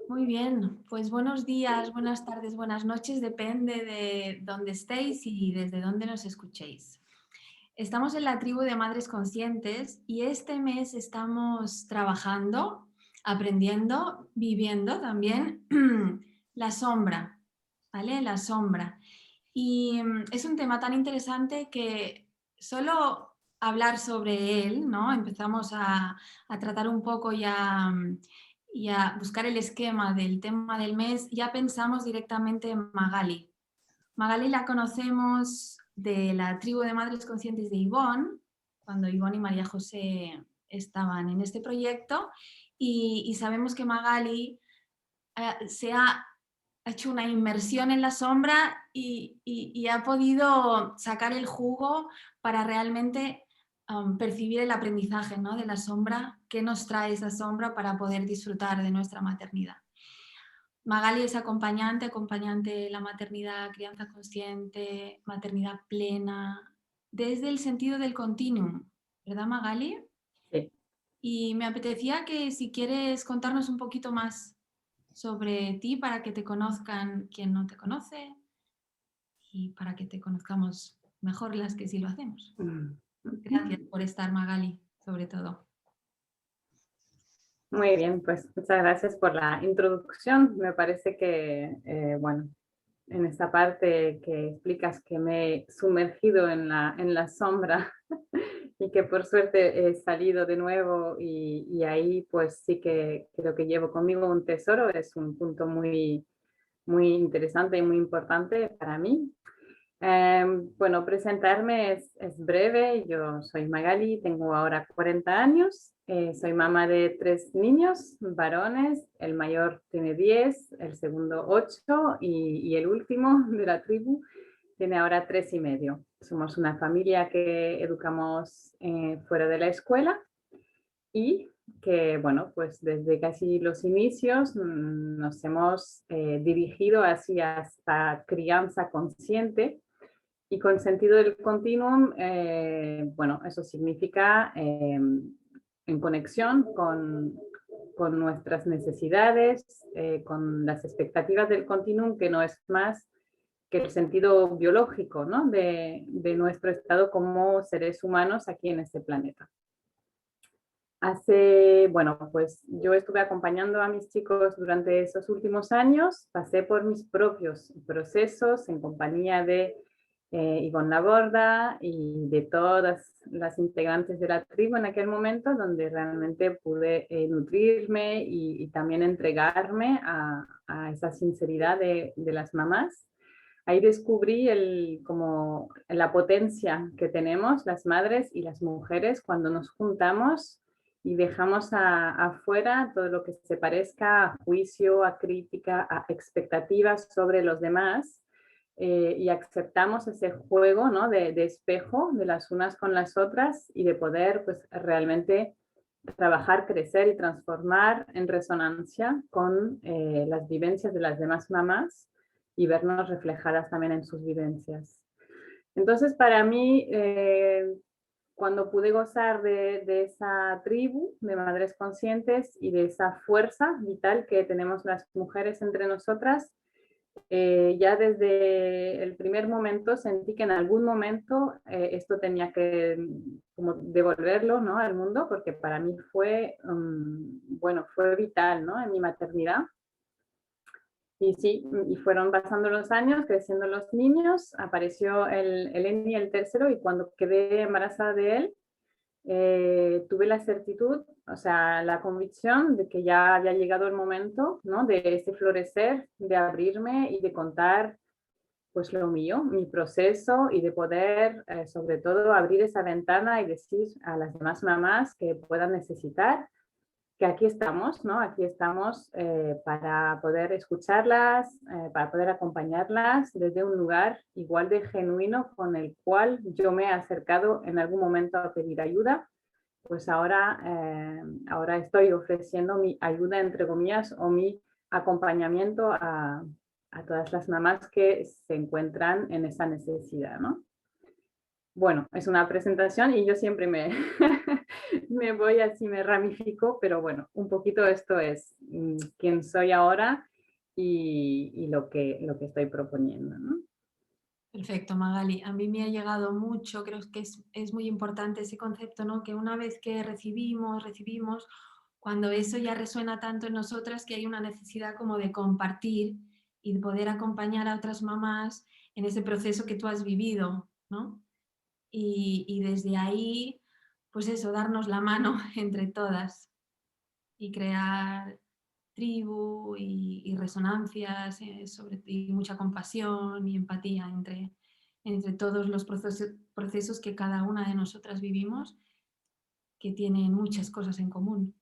Muy bien, pues buenos días, buenas tardes, buenas noches, depende de dónde estéis y desde dónde nos escuchéis. Estamos en la tribu de Madres Conscientes y este mes estamos trabajando, aprendiendo, viviendo también la sombra, ¿vale? La sombra. Y es un tema tan interesante que solo hablar sobre él, ¿no? Empezamos a tratar un poco y a buscar el esquema del tema del mes, ya pensamos directamente en Magali. Magali la conocemos de la tribu de Madres Conscientes de Ivonne, cuando Ivonne y María José estaban en este proyecto, y sabemos que Magali se ha hecho una inmersión en la sombra y ha podido sacar el jugo para realmente percibir el aprendizaje, ¿no? De la sombra, qué nos trae esa sombra para poder disfrutar de nuestra maternidad. Magali es acompañante de la maternidad, crianza consciente, maternidad plena, desde el sentido del continuum, ¿verdad, Magali? Sí. Y me apetecía que si quieres contarnos un poquito más sobre ti para que te conozcan quien no te conoce y para que te conozcamos mejor las que sí lo hacemos. Mm. Gracias por estar, Magali, sobre todo. Muy bien, pues muchas gracias por la introducción. Me parece que, bueno, en esta parte que explicas que me he sumergido en la sombra y que por suerte he salido de nuevo y ahí pues sí que creo que llevo conmigo un tesoro, es un punto muy, muy interesante y muy importante para mí. Bueno, presentarme es breve. Yo soy Magali, tengo ahora 40 años. Soy mamá de 3 niños, varones. El mayor tiene 10, el segundo 8 y el último de la tribu tiene ahora 3 y medio. Somos una familia que educamos fuera de la escuela y que, bueno, pues desde casi los inicios nos hemos dirigido hacia esta crianza consciente y con sentido del continuum, bueno, eso significa en conexión con nuestras necesidades, con las expectativas del continuum, que no es más que el sentido biológico, ¿no? de nuestro estado como seres humanos aquí en este planeta. Bueno, pues yo estuve acompañando a mis chicos durante esos últimos años, pasé por mis propios procesos en compañía de Ivonne Laborda y de todas las integrantes de la tribu en aquel momento, donde realmente pude nutrirme y también entregarme a esa sinceridad de las mamás. Ahí descubrí como la potencia que tenemos las madres y las mujeres cuando nos juntamos y dejamos afuera todo lo que se parezca a juicio, a crítica, a expectativas sobre los demás, y aceptamos ese juego, ¿no? de espejo de las unas con las otras y de poder pues, realmente trabajar, crecer y transformar en resonancia con las vivencias de las demás mamás y vernos reflejadas también en sus vivencias. Entonces, para mí, cuando pude gozar de esa tribu de madres conscientes y de esa fuerza vital que tenemos las mujeres entre nosotras, ya desde el primer momento sentí que en algún momento esto tenía que como devolverlo, ¿no? al mundo, porque para mí fue, bueno, fue vital, ¿no? en mi maternidad. Y sí, y fueron pasando los años, creciendo los niños, apareció el Eni, el tercero, y cuando quedé embarazada de él, tuve la certitud, o sea, la convicción de que ya había llegado el momento, ¿no? de ese florecer, de abrirme y de contar pues lo mío, mi proceso y de poder sobre todo abrir esa ventana y decir a las demás mamás que puedan necesitar que aquí estamos, ¿no? Aquí estamos para poder escucharlas, para poder acompañarlas desde un lugar igual de genuino con el cual yo me he acercado en algún momento a pedir ayuda. Pues ahora estoy ofreciendo mi ayuda, entre comillas, o mi acompañamiento a todas las mamás que se encuentran en esa necesidad, ¿no? Bueno, es una presentación y yo siempre me voy así, me ramifico, pero bueno, un poquito esto es quién soy ahora y lo que estoy proponiendo, ¿no? Perfecto, Magali. A mí me ha llegado mucho, creo que es muy importante ese concepto, ¿no? Que una vez que recibimos, cuando eso ya resuena tanto en nosotras que hay una necesidad como de compartir y de poder acompañar a otras mamás en ese proceso que tú has vivido, ¿no? Y desde ahí, pues eso, darnos la mano entre todas y crear tribu y resonancias y mucha compasión y empatía entre todos los procesos que cada una de nosotras vivimos, que tienen muchas cosas en común.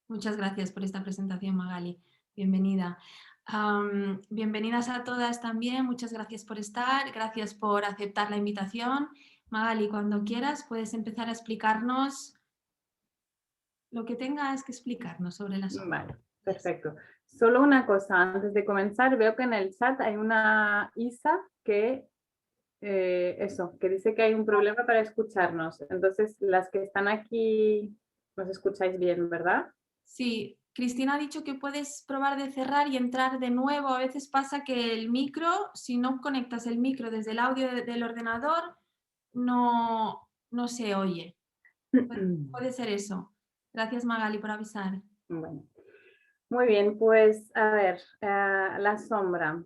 Muchas gracias por esta presentación, Magali. Bienvenida. Bienvenidas a todas también. Muchas gracias por estar. Gracias por aceptar la invitación. Magali, cuando quieras puedes empezar a explicarnos lo que tengas que explicarnos sobre la sombra. Vale, perfecto. Solo una cosa, antes de comenzar, veo que en el chat hay una Isa que, que dice que hay un problema para escucharnos. Entonces, las que están aquí, nos escucháis bien, ¿verdad? Sí, Cristina ha dicho que puedes probar de cerrar y entrar de nuevo. A veces pasa que el micro, si no conectas el micro desde el audio del ordenador, no se oye. Puede ser eso. Gracias, Magali, por avisar. Bueno, muy bien, pues a ver, la sombra.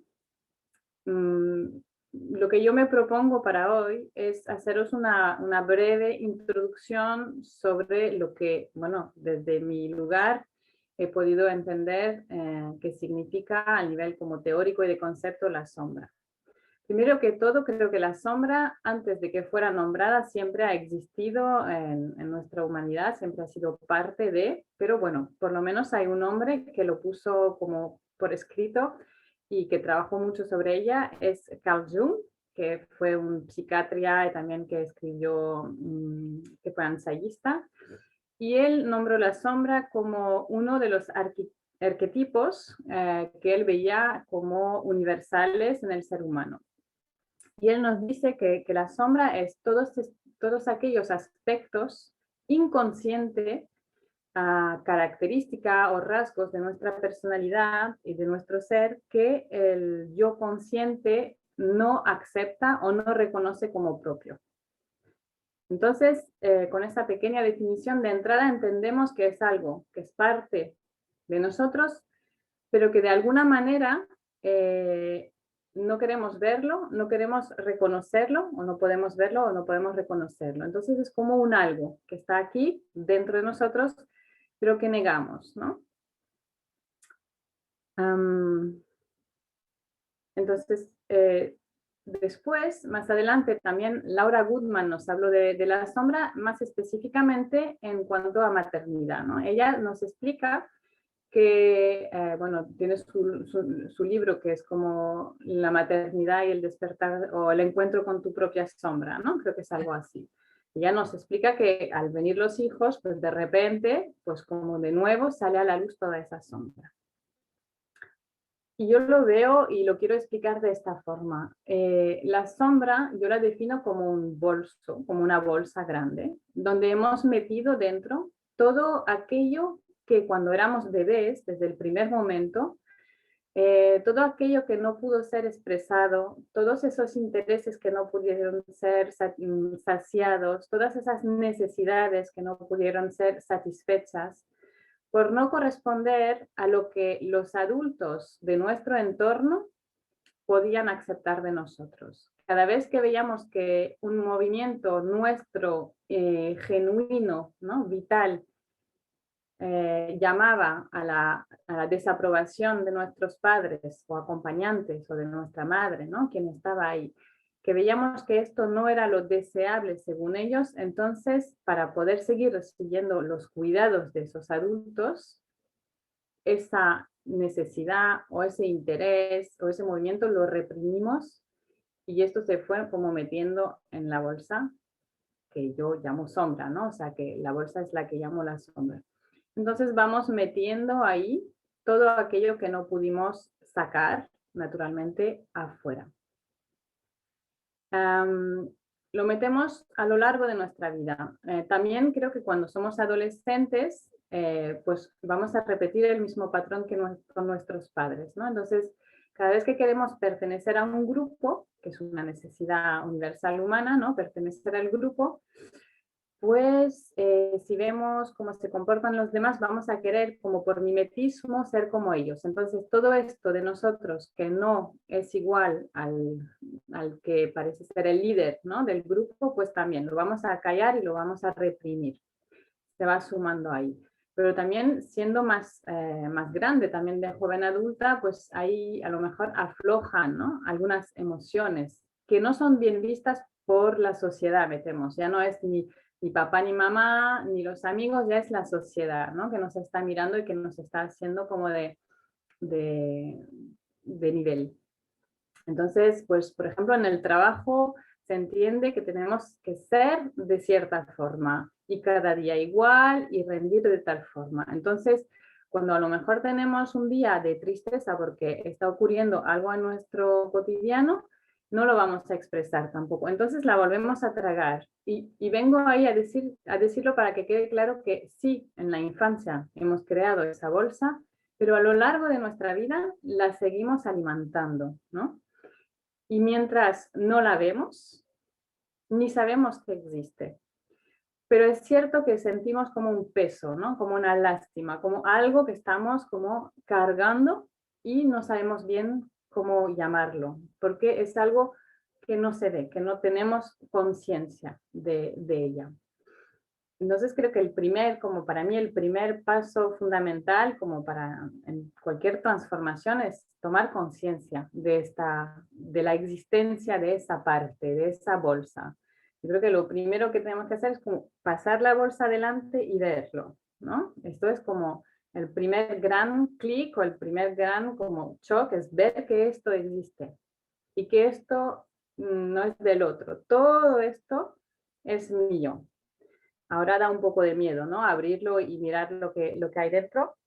Lo que yo me propongo para hoy es haceros una breve introducción sobre lo que, bueno, desde mi lugar he podido entender qué significa a nivel como teórico y de concepto la sombra. Primero que todo, creo que la sombra, antes de que fuera nombrada, siempre ha existido en nuestra humanidad, siempre ha sido parte de, pero bueno, por lo menos hay un hombre que lo puso como por escrito y que trabajó mucho sobre ella, es Carl Jung, que fue un psiquiatra y también que escribió, que fue ensayista, y él nombró la sombra como uno de los arquetipos que él veía como universales en el ser humano. Y él nos dice que la sombra es todos aquellos aspectos inconscientes, característica o rasgos de nuestra personalidad y de nuestro ser que el yo consciente no acepta o no reconoce como propio. Entonces, con esta pequeña definición de entrada entendemos que es algo que es parte de nosotros, pero que de alguna manera no queremos verlo, no queremos reconocerlo, o no podemos verlo o no podemos reconocerlo. Entonces es como un algo que está aquí dentro de nosotros, pero que negamos, ¿no? Entonces, después, más adelante, también Laura Goodman nos habló de la sombra, más específicamente en cuanto a maternidad, ¿no? Ella nos explica que, bueno, tiene su libro que es como la maternidad y el despertar o el encuentro con tu propia sombra, ¿no? Creo que es algo así. Ella nos explica que al venir los hijos, pues de repente, pues como de nuevo sale a la luz toda esa sombra. Y yo lo veo y lo quiero explicar de esta forma. La sombra yo la defino como un bolso, como una bolsa grande, donde hemos metido dentro todo aquello que cuando éramos bebés, desde el primer momento, todo aquello que no pudo ser expresado, todos esos intereses que no pudieron ser saciados, todas esas necesidades que no pudieron ser satisfechas, por no corresponder a lo que los adultos de nuestro entorno podían aceptar de nosotros. Cada vez que veíamos que un movimiento nuestro genuino, ¿no? Vital, llamaba a la desaprobación de nuestros padres o acompañantes o de nuestra madre, ¿no? Quien estaba ahí, que veíamos que esto no era lo deseable según ellos, entonces para poder seguir recibiendo los cuidados de esos adultos, esa necesidad o ese interés o ese movimiento lo reprimimos y esto se fue como metiendo en la bolsa que yo llamo sombra, ¿no? O sea que la bolsa es la que llamo la sombra. Entonces vamos metiendo ahí todo aquello que no pudimos sacar naturalmente afuera. lo metemos a lo largo de nuestra vida. También creo que cuando somos adolescentes, pues vamos a repetir el mismo patrón que con nuestros padres, ¿no? Entonces, cada vez que queremos pertenecer a un grupo, que es una necesidad universal humana, ¿no? Pertenecer al grupo, pues si vemos cómo se comportan los demás, vamos a querer, como por mimetismo, ser como ellos. Entonces, todo esto de nosotros que no es igual al que parece ser el líder, ¿no? Del grupo, pues también lo vamos a callar y lo vamos a reprimir. Se va sumando ahí. Pero también siendo más grande, también de joven adulta, pues ahí a lo mejor aflojan, ¿no? Algunas emociones que no son bien vistas por la sociedad, metemos. Ya no es ni papá ni mamá, ni los amigos, ya es la sociedad, ¿no? Que nos está mirando y que nos está haciendo como de nivel. Entonces, pues, por ejemplo, en el trabajo se entiende que tenemos que ser de cierta forma y cada día igual y rendir de tal forma. Entonces, cuando a lo mejor tenemos un día de tristeza porque está ocurriendo algo en nuestro cotidiano, no lo vamos a expresar tampoco. Entonces la volvemos a tragar. Y vengo ahí a decirlo para que quede claro que sí, en la infancia hemos creado esa bolsa, pero a lo largo de nuestra vida la seguimos alimentando, ¿no? Y mientras no la vemos, ni sabemos que existe. Pero es cierto que sentimos como un peso, ¿no? Como una lástima, como algo que estamos como cargando y no sabemos bien cómo llamarlo, porque es algo que no se ve, que no tenemos conciencia de ella. Entonces creo que como para mí el primer paso fundamental, como para en cualquier transformación, es tomar conciencia de la existencia de esa parte, de esa bolsa. Yo creo que lo primero que tenemos que hacer es como pasar la bolsa adelante y verlo, ¿no? Esto es como el primer gran clic o el primer gran como shock, es ver que esto existe y que esto no es del otro. Todo esto es mío. Ahora da un poco de miedo, ¿no? Abrirlo y mirar lo que hay dentro.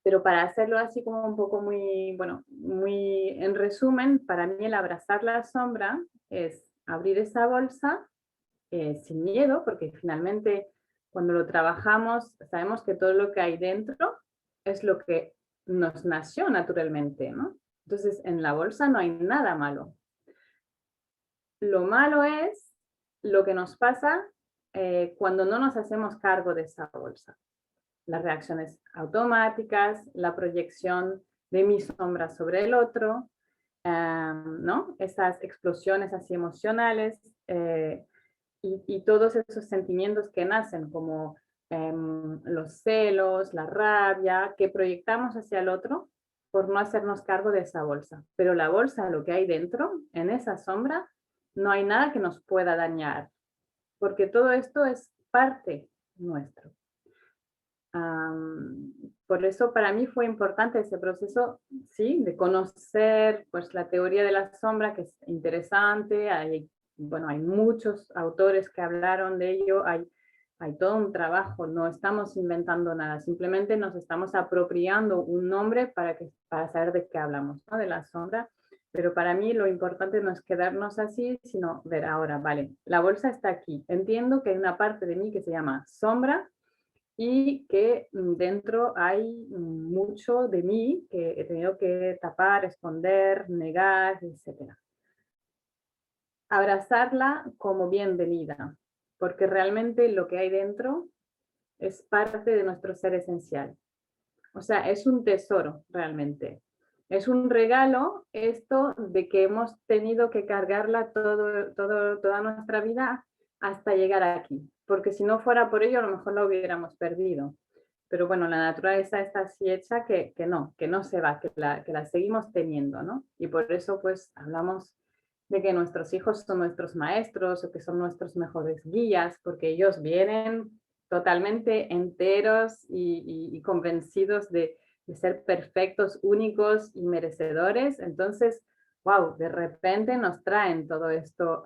Pero para hacerlo así como un poco muy en resumen, para mí el abrazar la sombra es abrir esa bolsa sin miedo, porque finalmente cuando lo trabajamos sabemos que todo lo que hay dentro es lo que nos nació naturalmente, ¿no? Entonces en la bolsa no hay nada malo. Lo malo es lo que nos pasa cuando no nos hacemos cargo de esa bolsa. Las reacciones automáticas, la proyección de mi sombra sobre el otro, ¿no? Esas explosiones así emocionales y todos esos sentimientos que nacen como los celos, la rabia, que proyectamos hacia el otro por no hacernos cargo de esa bolsa. Pero la bolsa, lo que hay dentro, en esa sombra, no hay nada que nos pueda dañar, porque todo esto es parte nuestro. Por eso para mí fue importante ese proceso, sí, de conocer pues la teoría de la sombra, que es interesante. Hay muchos autores que hablaron de ello, hay todo un trabajo, no estamos inventando nada, simplemente nos estamos apropiando un nombre para saber de qué hablamos, ¿no? De la sombra. Pero para mí lo importante no es quedarnos así, sino ver ahora, vale, la bolsa está aquí. Entiendo que hay una parte de mí que se llama sombra y que dentro hay mucho de mí que he tenido que tapar, esconder, negar, etc. Abrazarla como bienvenida, porque realmente lo que hay dentro es parte de nuestro ser esencial. O sea, es un tesoro realmente. Es un regalo esto de que hemos tenido que cargarla toda nuestra vida hasta llegar aquí. Porque si no fuera por ello, a lo mejor lo hubiéramos perdido. Pero bueno, la naturaleza está así hecha que no se va, que la seguimos teniendo, ¿no? Y por eso pues hablamos de que nuestros hijos son nuestros maestros o que son nuestros mejores guías, porque ellos vienen totalmente enteros y convencidos de ser perfectos, únicos y merecedores. Entonces, wow, de repente nos traen todo esto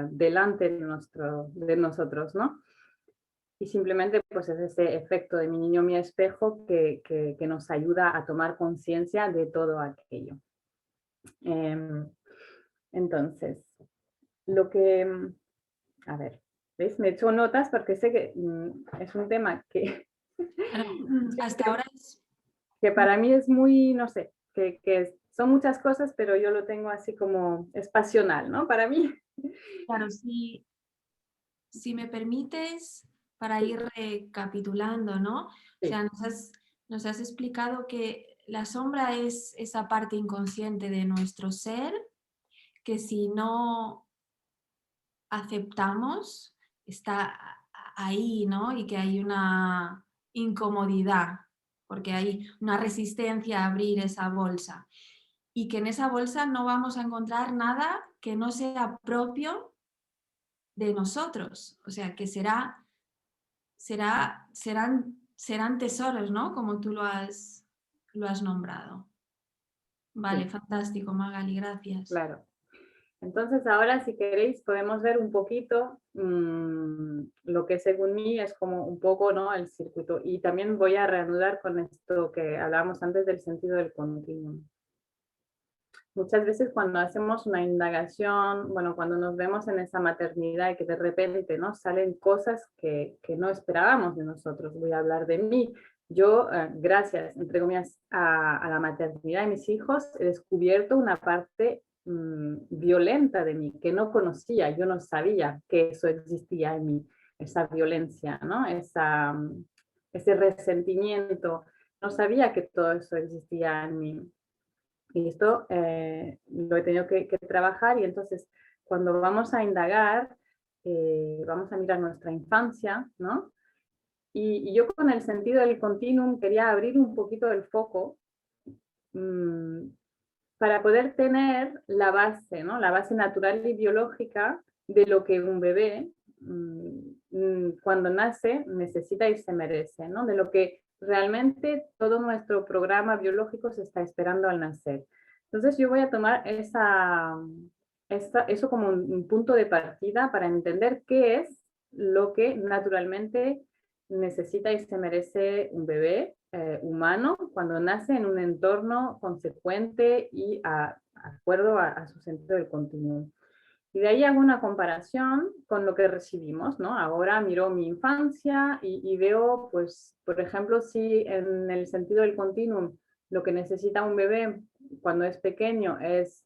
delante de nosotros, ¿no? Y simplemente pues es ese efecto de mi niño, mi espejo, que nos ayuda a tomar conciencia de todo aquello. Entonces, lo que, a ver, ¿ves? Me he hecho notas porque sé que es un tema que, Claro, hasta ahora es... que para mí es muy, no sé, son muchas cosas, pero yo lo tengo así como, es pasional, ¿no? Para mí. Claro, si me permites, para ir recapitulando, ¿no? O Sí, sea, nos has explicado que la sombra es esa parte inconsciente de nuestro ser, que si no aceptamos, está ahí, ¿no? Y que hay una incomodidad, porque hay una resistencia a abrir esa bolsa. Y que en esa bolsa no vamos a encontrar nada que no sea propio de nosotros. O sea, que serán tesoros, ¿no? Como tú lo has nombrado. Vale, sí, fantástico, Magali, gracias. claro. Entonces ahora si queréis podemos ver un poquito lo que según mí es como un poco, ¿no?, el circuito. Y también voy a reanudar con esto que hablábamos antes del sentido del continuum. Muchas veces cuando hacemos una indagación, bueno, cuando nos vemos en esa maternidad y que de repente, ¿no?, salen cosas que no esperábamos de nosotros. Voy a hablar de mí. Yo, gracias, entre comillas, a la maternidad de mis hijos, he descubierto una parte violenta de mí que no conocía. Yo no sabía que eso existía en mí, esa violencia, ¿no? Ese resentimiento. No sabía que todo eso existía en mí. Y esto lo he tenido que trabajar, y entonces cuando vamos a indagar, vamos a mirar nuestra infancia, ¿no? Y yo con el sentido del continuum quería abrir un poquito el foco mmm, para poder tener la base, ¿no? La base natural y biológica de lo que un bebé cuando nace necesita y se merece, ¿no? De lo que realmente todo nuestro programa biológico se está esperando al nacer. Entonces yo voy a tomar eso como un punto de partida para entender qué es lo que naturalmente necesita y se merece un bebé humano cuando nace en un entorno consecuente y acuerdo a su sentido del continuum. Y de ahí hago una comparación con lo que recibimos, ¿no? Ahora miro mi infancia y veo, pues, por ejemplo, si en el sentido del continuum lo que necesita un bebé cuando es pequeño es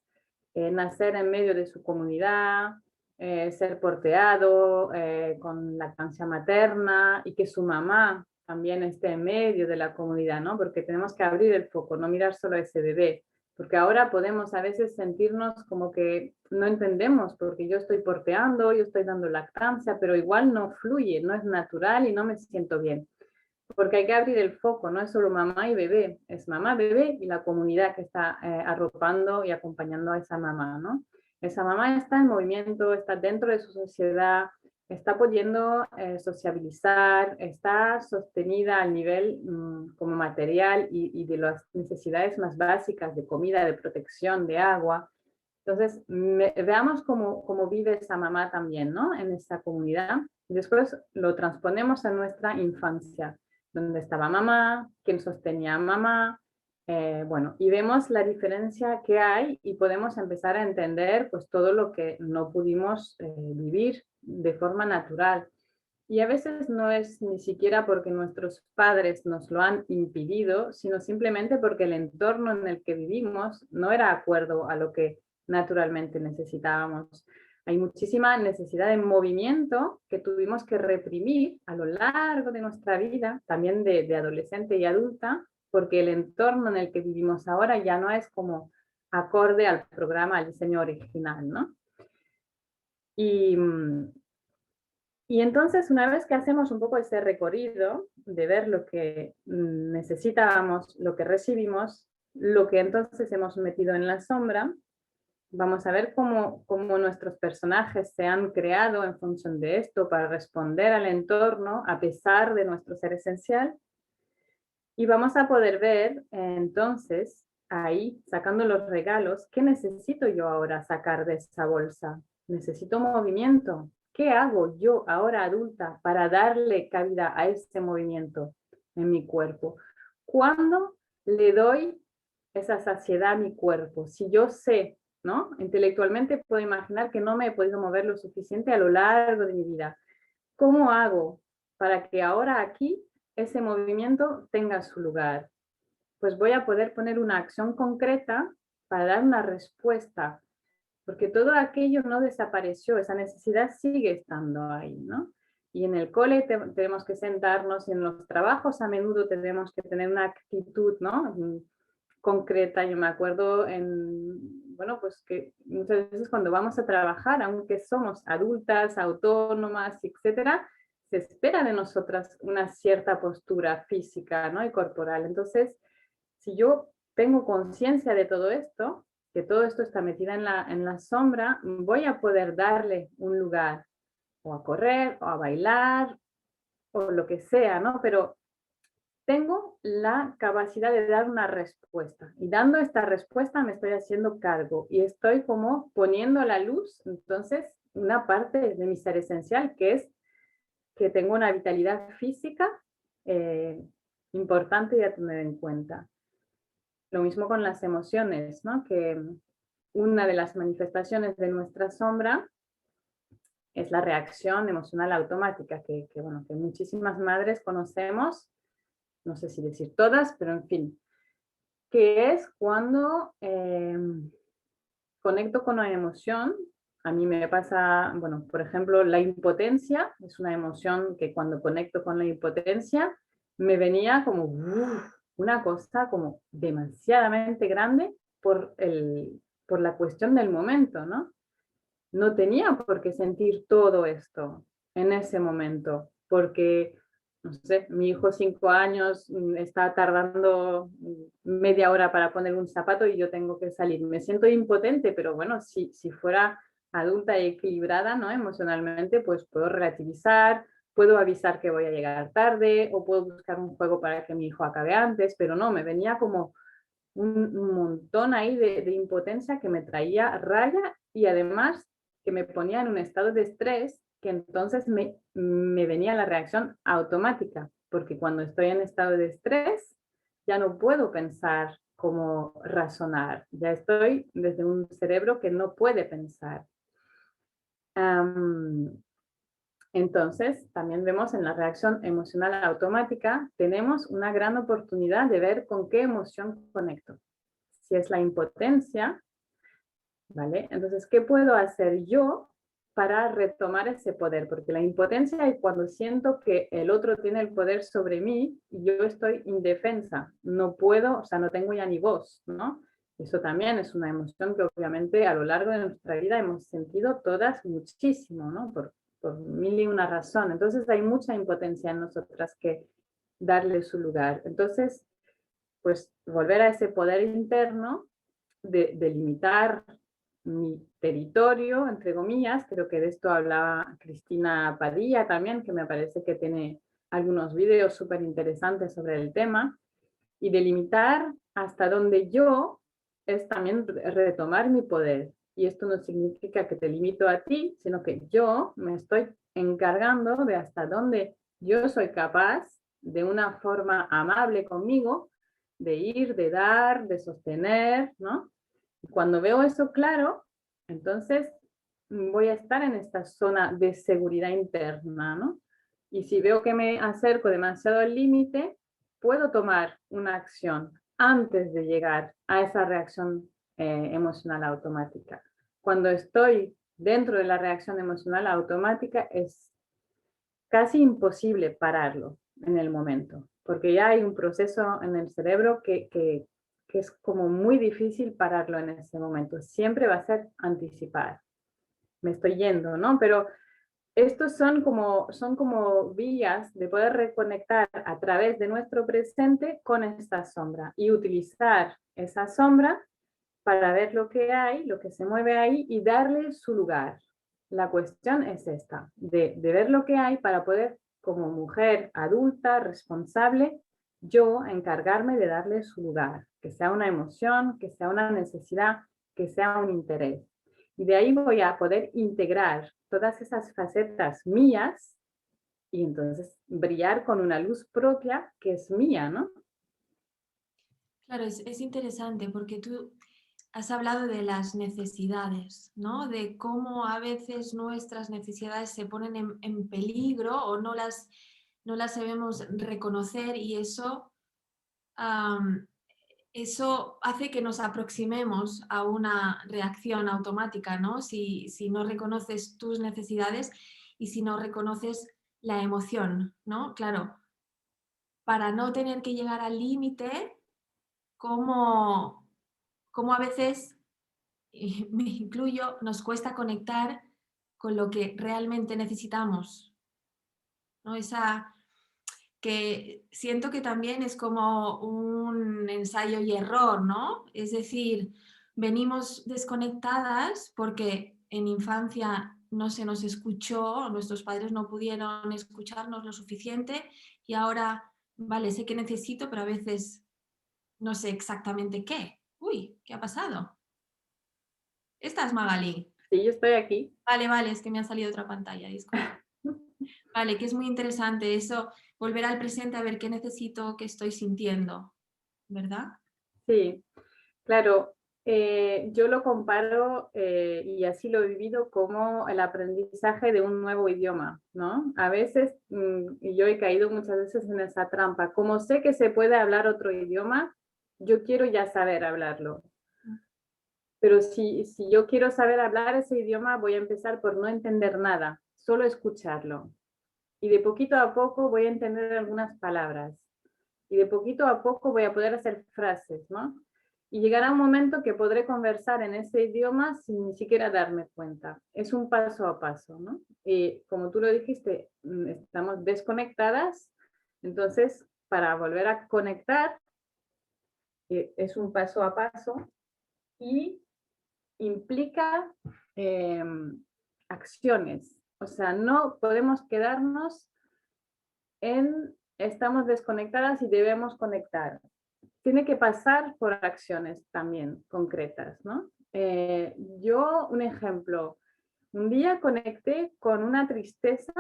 nacer en medio de su comunidad, ser porteado con lactancia materna y que su mamá también esté en medio de la comunidad, ¿no? Porque tenemos que abrir el foco, no mirar solo a ese bebé, porque ahora podemos a veces sentirnos como que no entendemos, porque yo estoy porteando, yo estoy dando lactancia, pero igual no fluye, no es natural y no me siento bien. Porque hay que abrir el foco, no es solo mamá y bebé, es mamá, bebé y la comunidad que está arropando y acompañando a esa mamá, ¿no? Esa mamá está en movimiento, está dentro de su sociedad, está pudiendo sociabilizar, está sostenida al nivel como material y de las necesidades más básicas de comida, de protección, de agua. Entonces, veamos cómo vive esa mamá también, ¿no? En esa comunidad. Y después lo transponemos a nuestra infancia, donde estaba mamá, quién sostenía a mamá, bueno, y vemos la diferencia que hay y podemos empezar a entender pues todo lo que no pudimos vivir de forma natural. Y a veces no es ni siquiera porque nuestros padres nos lo han impedido, sino simplemente porque el entorno en el que vivimos no era acuerdo a lo que naturalmente necesitábamos. Hay muchísima necesidad de movimiento que tuvimos que reprimir a lo largo de nuestra vida, también de adolescente y adulta, porque el entorno en el que vivimos ahora ya no es como acorde al programa, al diseño original, ¿no? Y, y entonces, una vez que hacemos un poco ese recorrido de ver lo que necesitábamos, lo que recibimos, lo que entonces hemos metido en la sombra, vamos a ver cómo nuestros personajes se han creado en función de esto para responder al entorno a pesar de nuestro ser esencial. Y vamos a poder ver entonces ahí, sacando los regalos, ¿qué necesito yo ahora sacar de esa bolsa? Necesito movimiento. ¿Qué hago yo ahora adulta para darle cabida a ese movimiento en mi cuerpo? ¿Cuándo le doy esa saciedad a mi cuerpo? Si yo sé ¿no? Intelectualmente puedo imaginar que no me he podido mover lo suficiente a lo largo de mi vida. ¿Cómo hago para que ahora aquí ese movimiento tenga su lugar? Pues voy a poder poner una acción concreta para dar una respuesta, porque todo aquello no desapareció, esa necesidad sigue estando ahí, ¿no? Y en el cole tenemos que sentarnos y en los trabajos a menudo tenemos que tener una actitud, ¿no? Concreta. Yo me acuerdo bueno, pues que muchas veces cuando vamos a trabajar, aunque somos adultas, autónomas, etcétera, se espera de nosotras una cierta postura física, ¿no? Y corporal. Entonces, si yo tengo conciencia de todo esto, que todo esto está metida en la sombra, voy a poder darle un lugar, o a correr, o a bailar, o lo que sea, ¿no? Pero tengo la capacidad de dar una respuesta. Y dando esta respuesta me estoy haciendo cargo y estoy como poniendo a la luz, entonces, una parte de mi ser esencial, que es que tengo una vitalidad física eh, importante y a tener en cuenta. Lo mismo con las emociones, ¿no? Que una de las manifestaciones de nuestra sombra es la reacción emocional automática, bueno, que muchísimas madres conocemos, no sé si decir todas, pero en fin, que es cuando conecto con una emoción. A mí me pasa, bueno, por ejemplo, la impotencia es una emoción que cuando conecto con la impotencia me venía como una cosa como demasiadamente grande por la cuestión del momento, ¿no? No tenía por qué sentir todo esto en ese momento, porque, no sé, mi hijo 5 años está tardando media hora para poner un zapato y yo tengo que salir. Me siento impotente, pero bueno, si fuera adulta y equilibrada, ¿no? Emocionalmente, pues puedo relativizar, puedo avisar que voy a llegar tarde o puedo buscar un juego para que mi hijo acabe antes, pero no, me venía como un montón ahí de impotencia que me traía raya y además que me ponía en un estado de estrés que entonces me venía la reacción automática, porque cuando estoy en estado de estrés ya no puedo pensar cómo razonar, ya estoy desde un cerebro que no puede pensar. Entonces, también vemos en la reacción emocional automática, tenemos una gran oportunidad de ver con qué emoción conecto. Si es la impotencia, ¿vale? Entonces, ¿qué puedo hacer yo para retomar ese poder? Porque la impotencia es cuando siento que el otro tiene el poder sobre mí y yo estoy indefensa, no puedo, o sea, no tengo ya ni voz, ¿no? Eso también es una emoción que obviamente a lo largo de nuestra vida hemos sentido todas muchísimo, ¿no? Por mil y una razón. Entonces hay mucha impotencia en nosotras que darle su lugar. Entonces, pues volver a ese poder interno de limitar mi territorio, entre comillas, creo que de esto hablaba Cristina Padilla también, que me parece que tiene algunos vídeos súper interesantes sobre el tema, y de limitar hasta donde yo es también retomar mi poder. Y esto no significa que te limito a ti, sino que yo me estoy encargando de hasta dónde yo soy capaz, de una forma amable conmigo, de ir, de dar, de sostener, ¿no? Cuando veo eso claro, entonces voy a estar en esta zona de seguridad interna, ¿no? Y si veo que me acerco demasiado al límite, puedo tomar una acción antes de llegar a esa reacción emocional automática. Cuando estoy dentro de la reacción emocional automática es casi imposible pararlo en el momento, porque ya hay un proceso en el cerebro que es como muy difícil pararlo en ese momento. Siempre va a ser anticipar. Me estoy yendo, ¿no? Pero estos son como vías de poder reconectar a través de nuestro presente con esta sombra y utilizar esa sombra para ver lo que hay, lo que se mueve ahí y darle su lugar. La cuestión es esta, de ver lo que hay para poder, como mujer adulta, responsable, yo encargarme de darle su lugar, que sea una emoción, que sea una necesidad, que sea un interés. Y de ahí voy a poder integrar todas esas facetas mías y entonces brillar con una luz propia que es mía, ¿no? Claro, es interesante porque tú has hablado de las necesidades, ¿no? De cómo a veces nuestras necesidades se ponen en peligro o no las sabemos reconocer y eso hace que nos aproximemos a una reacción automática, ¿no? Si no reconoces tus necesidades y si no reconoces la emoción, ¿no? Claro, para no tener que llegar al límite, como a veces, y me incluyo, nos cuesta conectar con lo que realmente necesitamos, ¿no? Esa que siento que también es como un ensayo y error, ¿no? Es decir, venimos desconectadas porque en infancia no se nos escuchó, nuestros padres no pudieron escucharnos lo suficiente y ahora, vale, sé que necesito, pero a veces no sé exactamente qué. Uy, ¿qué ha pasado? ¿Estás, Magali? Sí, yo estoy aquí. Vale, vale, es que me ha salido otra pantalla, disculpa. Vale, que es muy interesante eso, volver al presente a ver qué necesito, qué estoy sintiendo, ¿verdad? Sí, claro. Yo lo comparo y así lo he vivido como el aprendizaje de un nuevo idioma, ¿no? A veces, y yo he caído muchas veces en esa trampa, como sé que se puede hablar otro idioma, yo quiero ya saber hablarlo. Pero si yo quiero saber hablar ese idioma, voy a empezar por no entender nada, solo escucharlo. Y de poquito a poco voy a entender algunas palabras. Y de poquito a poco voy a poder hacer frases, ¿no? Y llegará un momento que podré conversar en ese idioma sin ni siquiera darme cuenta. Es un paso a paso, ¿no? Y como tú lo dijiste, estamos desconectadas, entonces para volver a conectar es un paso a paso y implica eh, acciones. O sea, no podemos quedarnos en estamos desconectadas y debemos conectar. Tiene que pasar por acciones también concretas, ¿no? Yo, un ejemplo, un día conecté con una tristeza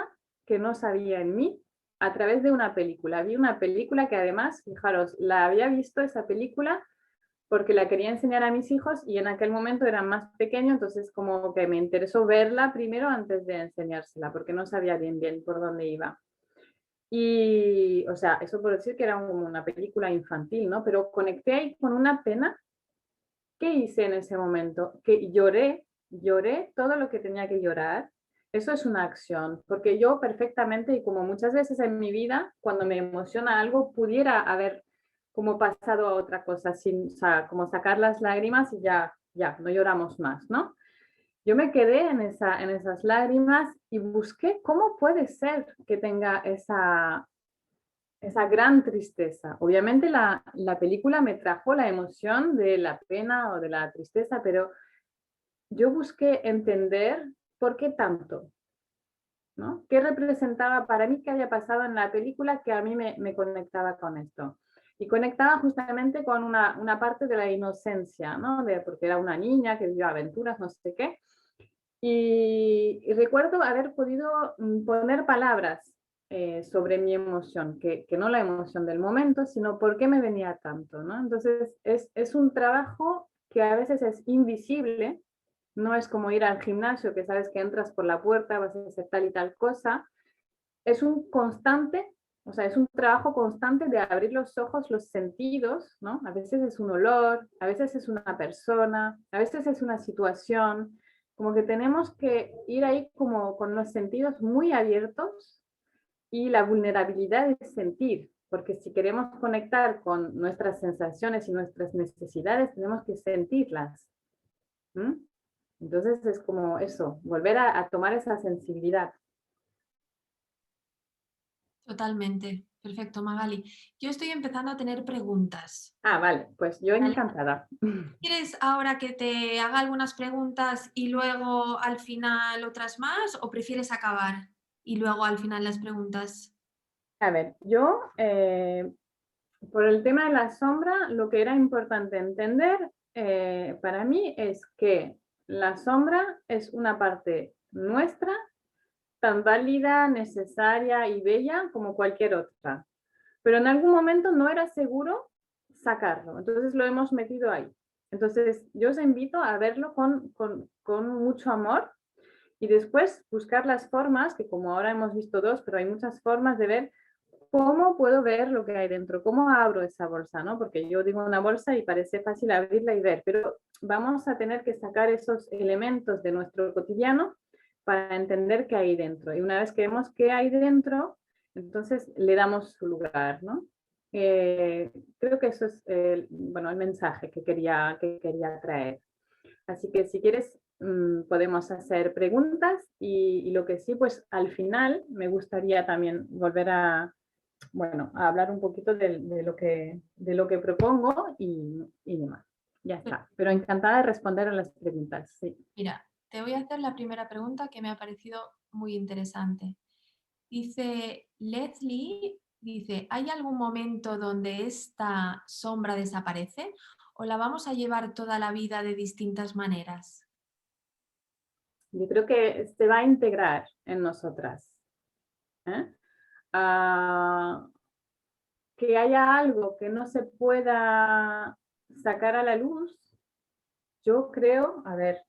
que no sabía en mí a través de una película. Vi una película que además, fijaros, la había visto esa película porque la quería enseñar a mis hijos y en aquel momento eran más pequeños, entonces como que me interesó verla primero antes de enseñársela, porque no sabía bien por dónde iba. Y, o sea, eso por decir que era como una película infantil, ¿no? Pero conecté ahí con una pena. ¿Qué hice en ese momento? Que lloré todo lo que tenía que llorar. Eso es una acción, porque yo perfectamente, y como muchas veces en mi vida, cuando me emociona algo, pudiera haber como pasado a otra cosa, sin, o sea, como sacar las lágrimas y ya, no lloramos más, ¿no? Yo me quedé en esas lágrimas y busqué cómo puede ser que tenga esa gran tristeza. Obviamente la película me trajo la emoción de la pena o de la tristeza, pero yo busqué entender por qué tanto, ¿no? ¿Qué representaba para mí que había pasado en la película que a mí me conectaba con esto? Y conectaba justamente con una parte de la inocencia, ¿no? Porque era una niña que vivía aventuras, no sé qué. Y recuerdo haber podido poner palabras sobre mi emoción, que no la emoción del momento, sino por qué me venía tanto, ¿no? Entonces es un trabajo que a veces es invisible, no es como ir al gimnasio, que sabes que entras por la puerta, vas a hacer tal y tal cosa, es un constante, o sea, es un trabajo constante de abrir los ojos, los sentidos, ¿no? A veces es un olor, a veces es una persona, a veces es una situación, como que tenemos que ir ahí como con los sentidos muy abiertos y la vulnerabilidad de sentir, porque si queremos conectar con nuestras sensaciones y nuestras necesidades, tenemos que sentirlas. ¿Mm? Entonces es como eso, volver a tomar esa sensibilidad. Totalmente. Perfecto, Magali. Yo estoy empezando a tener preguntas. Ah, vale, pues yo ¿Vale? encantada. ¿Quieres ahora que te haga algunas preguntas y luego al final otras más o prefieres acabar y luego al final las preguntas? A ver, yo por el tema de la sombra, lo que era importante entender para mí es que la sombra es una parte nuestra, tan válida, necesaria y bella como cualquier otra. Pero en algún momento no era seguro sacarlo, entonces lo hemos metido ahí. Entonces, yo os invito a verlo con mucho amor y después buscar las formas, que como ahora hemos visto dos, pero hay muchas formas de ver cómo puedo ver lo que hay dentro, cómo abro esa bolsa, ¿no? Porque yo digo una bolsa y parece fácil abrirla y ver, pero vamos a tener que sacar esos elementos de nuestro cotidiano para entender qué hay dentro. Y una vez que vemos qué hay dentro, entonces le damos su lugar, ¿no? Creo que eso es bueno, el mensaje que quería traer. Así que si quieres, podemos hacer preguntas y lo que sí, pues al final me gustaría también volver a, bueno, a hablar un poquito de lo que propongo y demás. Ya está. Pero encantada de responder a las preguntas. Sí. Mira, te voy a hacer la primera pregunta que me ha parecido muy interesante. Dice Leslie, dice, ¿hay algún momento donde esta sombra desaparece o la vamos a llevar toda la vida de distintas maneras? Yo creo que se va a integrar en nosotras. ¿Eh? Ah, que haya algo que no se pueda sacar a la luz, yo creo, a ver,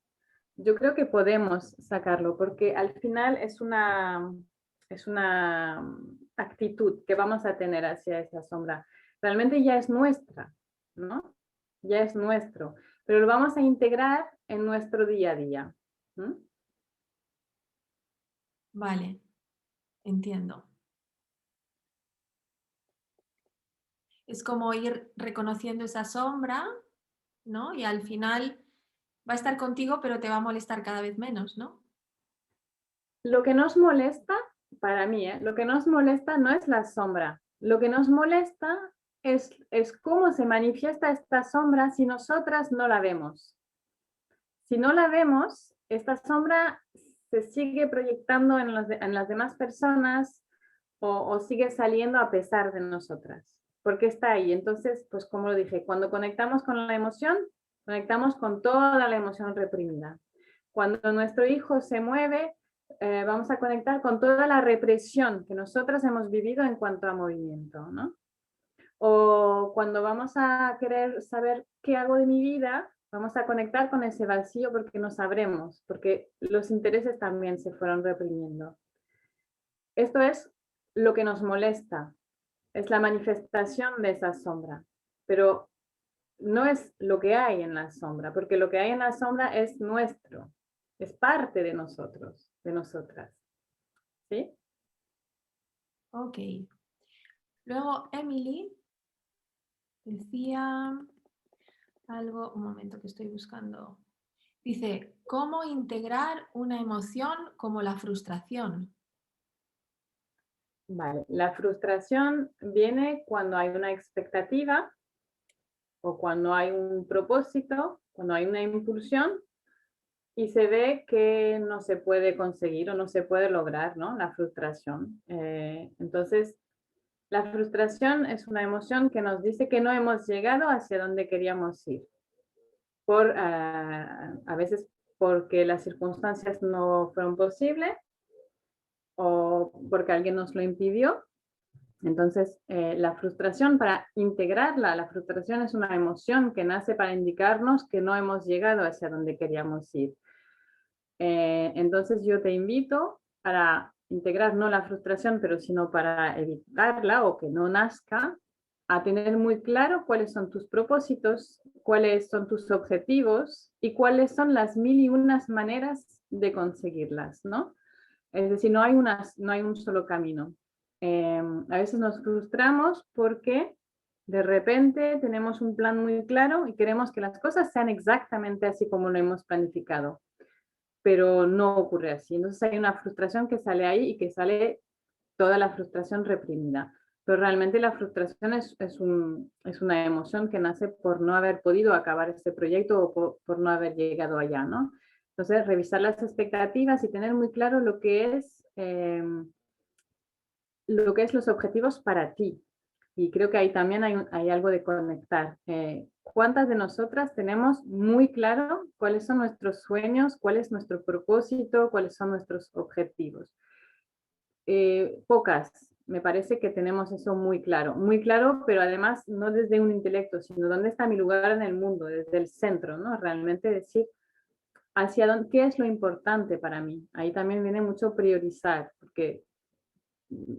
yo creo que podemos sacarlo porque al final es una actitud que vamos a tener hacia esa sombra. Realmente ya es nuestra, ¿no? Ya es nuestro, pero lo vamos a integrar en nuestro día a día. ¿Mm? Vale, entiendo. Es como ir reconociendo esa sombra, ¿no? Y al final va a estar contigo, pero te va a molestar cada vez menos, ¿no? Lo que nos molesta, para mí, lo que nos molesta no es la sombra. Lo que nos molesta es cómo se manifiesta esta sombra si nosotras no la vemos. Si no la vemos, esta sombra se sigue proyectando en las demás personas o sigue saliendo a pesar de nosotras, porque está ahí. Entonces, pues como lo dije, cuando conectamos con la emoción, conectamos con toda la emoción reprimida. Cuando nuestro hijo se mueve, vamos a conectar con toda la represión que nosotros hemos vivido en cuanto a movimiento, ¿no? O cuando vamos a querer saber qué hago de mi vida, vamos a conectar con ese vacío porque no sabremos, porque los intereses también se fueron reprimiendo. Esto es lo que nos molesta, es la manifestación de esa sombra, pero no es lo que hay en la sombra, porque lo que hay en la sombra es nuestro, es parte de nosotros, de nosotras. ¿Sí? Ok. Luego Emily decía algo, un momento que estoy buscando. Dice, ¿cómo integrar una emoción como la frustración? Vale, la frustración viene cuando hay una expectativa o cuando hay un propósito, cuando hay una impulsión y se ve que no se puede conseguir o no se puede lograr, ¿no? La frustración. Entonces, la frustración es una emoción que nos dice que no hemos llegado hacia donde queríamos ir. A veces porque las circunstancias no fueron posibles o porque alguien nos lo impidió. Entonces, la frustración, para integrarla, la frustración es una emoción que nace para indicarnos que no hemos llegado hacia donde queríamos ir. Entonces, yo te invito para integrar no la frustración, pero sino para evitarla o que no nazca, a tener muy claro cuáles son tus propósitos, cuáles son tus objetivos y cuáles son las mil y unas maneras de conseguirlas, ¿no? Es decir, no hay un solo camino. A veces nos frustramos porque de repente tenemos un plan muy claro y queremos que las cosas sean exactamente así como lo hemos planificado, pero no ocurre así. Entonces hay una frustración que sale ahí y que sale toda la frustración reprimida. Pero realmente la frustración es una emoción que nace por no haber podido acabar este proyecto o por no haber llegado allá, ¿no? Entonces, revisar las expectativas y tener muy claro lo que es los objetivos para ti. Y creo que ahí también hay algo de conectar. ¿Cuántas de nosotras tenemos muy claro cuáles son nuestros sueños, cuál es nuestro propósito, cuáles son nuestros objetivos? Pocas, me parece que tenemos eso muy claro, pero además no desde un intelecto, sino dónde está mi lugar en el mundo, desde el centro, ¿no? Realmente decir hacia dónde, qué es lo importante para mí. Ahí también viene mucho priorizar, porque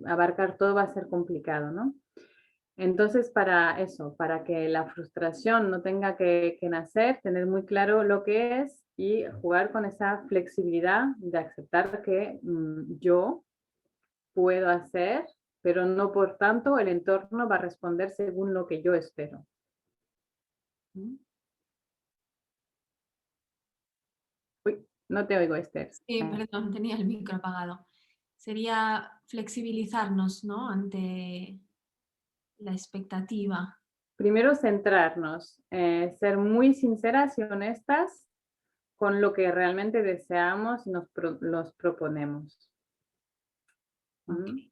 abarcar todo va a ser complicado, ¿no? Entonces, para eso, para que la frustración no tenga que nacer, tener muy claro lo que es y jugar con esa flexibilidad de aceptar que yo puedo hacer, pero no por tanto el entorno va a responder según lo que yo espero. Uy, no te oigo, Esther. Sí, perdón, tenía el micro apagado. Sería flexibilizarnos, ¿no? Ante la expectativa. Primero centrarnos, ser muy sinceras y honestas con lo que realmente deseamos y nos proponemos. Okay.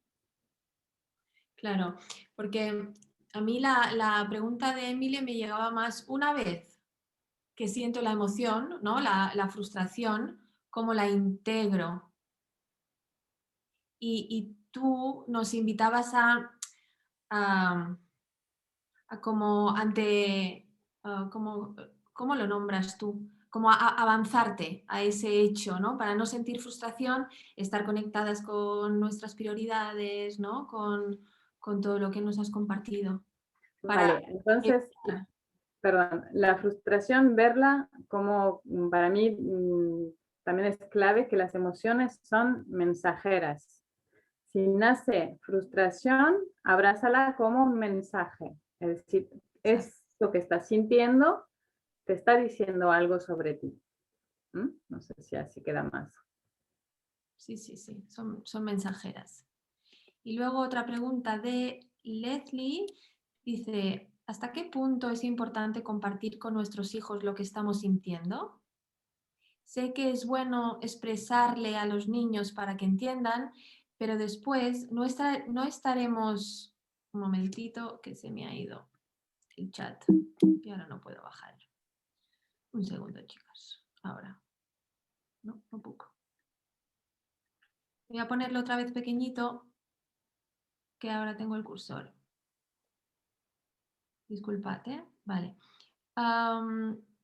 Claro, porque a mí la pregunta de Emily me llegaba más una vez que siento la emoción, ¿no? La frustración, ¿cómo la integro? Y tú nos invitabas a, a como ante, como, ¿cómo lo nombras tú? Como a avanzarte a ese hecho, ¿no? Para no sentir frustración, estar conectadas con nuestras prioridades, ¿no? Con todo lo que nos has compartido. Vale, entonces, perdón, la frustración, verla como para mí también es clave que las emociones son mensajeras. Si nace frustración, abrázala como un mensaje. Es decir, es lo que estás sintiendo, te está diciendo algo sobre ti. No sé si así queda más. Sí, son mensajeras. Y luego otra pregunta de Leslie dice, ¿hasta qué punto es importante compartir con nuestros hijos lo que estamos sintiendo? Sé que es bueno expresarle a los niños para que entiendan, pero después no estaremos... Un momentito que se me ha ido el chat y ahora no puedo bajar. Un segundo, chicas. Ahora. No, no puedo. Voy a ponerlo otra vez pequeñito, que ahora tengo el cursor. Disculpad, ¿eh? Vale.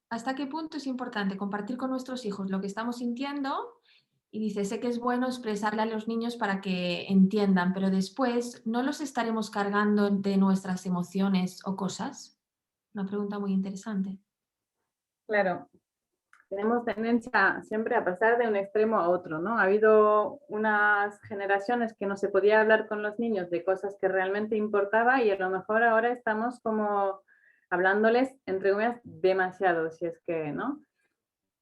¿Hasta qué punto es importante compartir con nuestros hijos lo que estamos sintiendo? Y dice, sé que es bueno expresarle a los niños para que entiendan, pero después no los estaremos cargando de nuestras emociones o cosas. Una pregunta muy interesante. Claro, tenemos tendencia siempre a pasar de un extremo a otro, ¿no? Ha habido unas generaciones que no se podía hablar con los niños de cosas que realmente importaba y a lo mejor ahora estamos como hablándoles, entre comillas, demasiado, si es que, ¿no?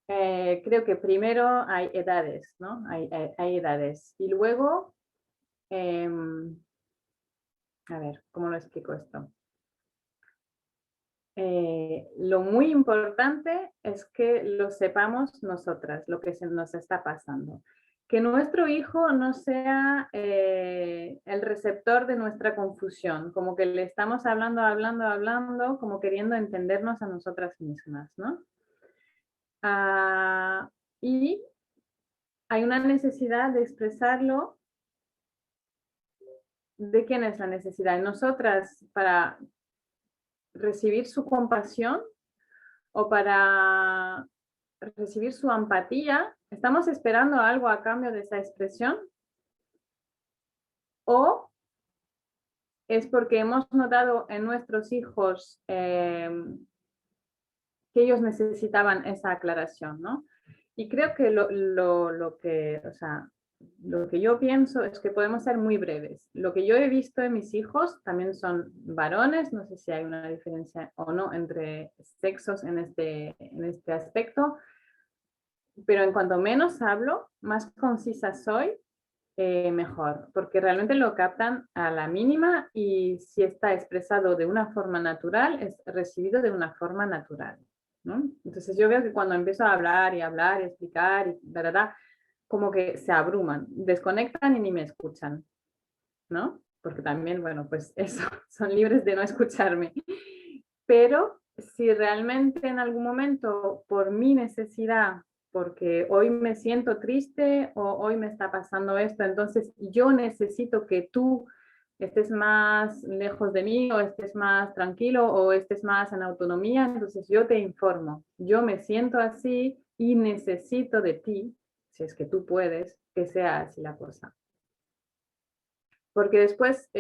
Creo que primero hay edades, ¿no? Hay edades. Y luego, a ver, ¿cómo lo explico esto? Lo muy importante es que lo sepamos nosotras, lo que se nos está pasando. Que nuestro hijo no sea el receptor de nuestra confusión, como que le estamos hablando, como queriendo entendernos a nosotras mismas, ¿no? Y hay una necesidad de expresarlo. ¿De quién es la necesidad? ¿De nosotras para recibir su compasión o para recibir su empatía? ¿Estamos esperando algo a cambio de esa expresión? ¿O es porque hemos notado en nuestros hijos que ellos necesitaban esa aclaración, ¿no? Y creo que lo que yo pienso es que podemos ser muy breves. Lo que yo he visto en mis hijos también son varones, no sé si hay una diferencia o no entre sexos en este aspecto, pero en cuanto menos hablo, más concisa soy, mejor, porque realmente lo captan a la mínima y si está expresado de una forma natural, es recibido de una forma natural, ¿no? Entonces yo veo que cuando empiezo a hablar y explicar y como que se abruman, desconectan y ni me escuchan, ¿no? Porque también, bueno, pues eso, son libres de no escucharme. Pero si realmente en algún momento, por mi necesidad, porque hoy me siento triste o hoy me está pasando esto, entonces yo necesito que tú estés más lejos de mí, o estés más tranquilo, o estés más en autonomía, entonces yo te informo. Yo me siento así y necesito de ti, si es que tú puedes, que sea así la cosa. Porque después,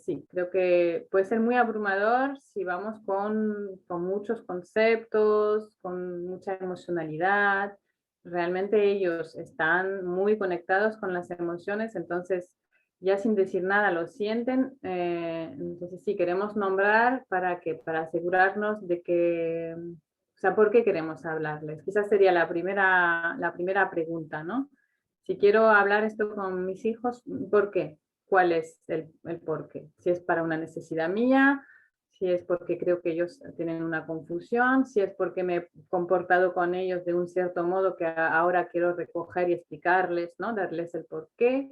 sí, creo que puede ser muy abrumador si vamos con muchos conceptos, con mucha emocionalidad. Realmente ellos están muy conectados con las emociones, entonces ya sin decir nada lo sienten. Entonces sí, queremos nombrar para asegurarnos de que, o sea, ¿por qué queremos hablarles? Quizás sería la primera pregunta, ¿no? Si quiero hablar esto con mis hijos, ¿por qué? ¿Cuál es el porqué? Si es para una necesidad mía, si es porque creo que ellos tienen una confusión, si es porque me he comportado con ellos de un cierto modo que ahora quiero recoger y explicarles, ¿no? Darles el porqué.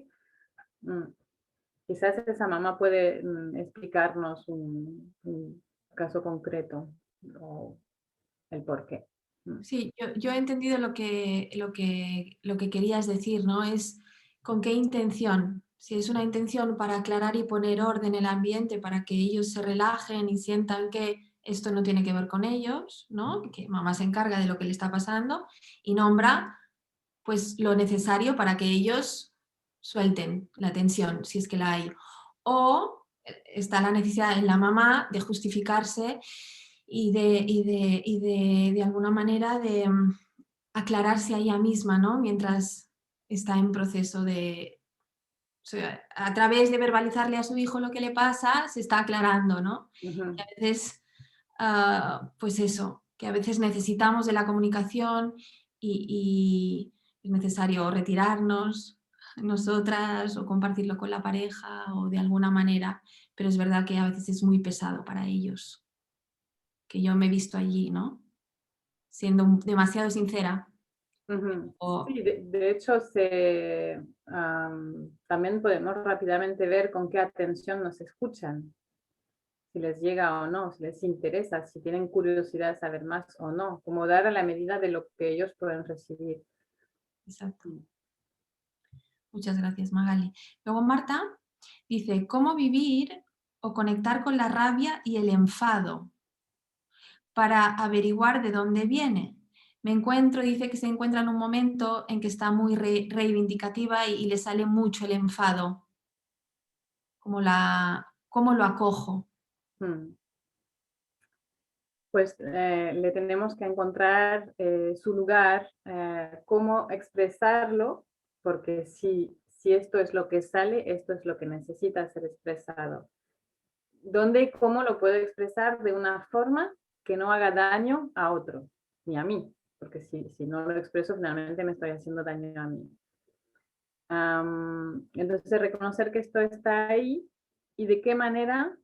Quizás esa mamá puede explicarnos un caso concreto o el porqué. Sí, yo he entendido lo que querías decir, ¿no? Es con qué intención. Si es una intención para aclarar y poner orden en el ambiente, para que ellos se relajen y sientan que esto no tiene que ver con ellos, ¿no? Que mamá se encarga de lo que le está pasando y nombra pues lo necesario para que ellos suelten la tensión, si es que la hay. O está la necesidad en la mamá de justificarse y de alguna manera de aclararse a ella misma, ¿no? Mientras está en proceso de, o sea, a través de verbalizarle a su hijo lo que le pasa, se está aclarando, ¿no? Y a veces, pues eso, que a veces necesitamos de la comunicación y es necesario retirarnos nosotras o compartirlo con la pareja o de alguna manera, pero es verdad que a veces es muy pesado para ellos, que yo me he visto allí, ¿no? Siendo demasiado sincera. O, Sí, de hecho, también podemos rápidamente ver con qué atención nos escuchan, si les llega o no, si les interesa, si tienen curiosidad de saber más o no, como dar a la medida de lo que ellos pueden recibir. exacto. Muchas gracias, Magali. Luego Marta dice, ¿cómo vivir o conectar con la rabia y el enfado para averiguar de dónde viene? Me encuentro, dice que se encuentra en un momento en que está muy reivindicativa y le sale mucho el enfado. ¿Cómo lo acojo? Mm. Pues le tenemos que encontrar su lugar, cómo expresarlo, porque si esto es lo que sale, esto es lo que necesita ser expresado. ¿Dónde y cómo lo puedo expresar de una forma que no haga daño a otro, ni a mí? Porque si no lo expreso, finalmente me estoy haciendo daño a mí. Entonces, reconocer que esto está ahí y de qué manera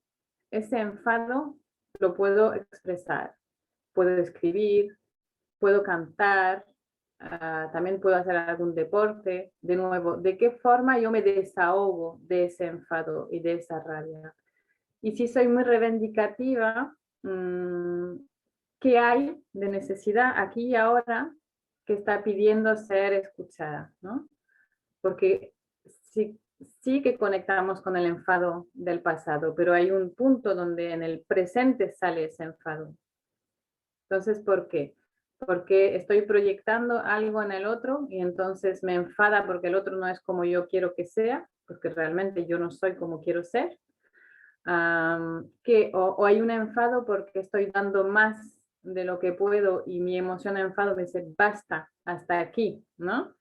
ese enfado lo puedo expresar. Puedo escribir, puedo cantar, también puedo hacer algún deporte. De nuevo, ¿de qué forma yo me desahogo de ese enfado y de esa rabia? Y si soy muy reivindicativa, ¿qué hay de necesidad aquí y ahora que está pidiendo ser escuchada? ¿No? Porque sí que conectamos con el enfado del pasado, pero hay un punto donde en el presente sale ese enfado. Entonces, ¿por qué? Porque estoy proyectando algo en el otro y entonces me enfada porque el otro no es como yo quiero que sea, porque realmente yo no soy como quiero ser. O hay un enfado porque estoy dando más de lo que puedo y mi emoción de enfado me dice, basta, hasta aquí, ¿no?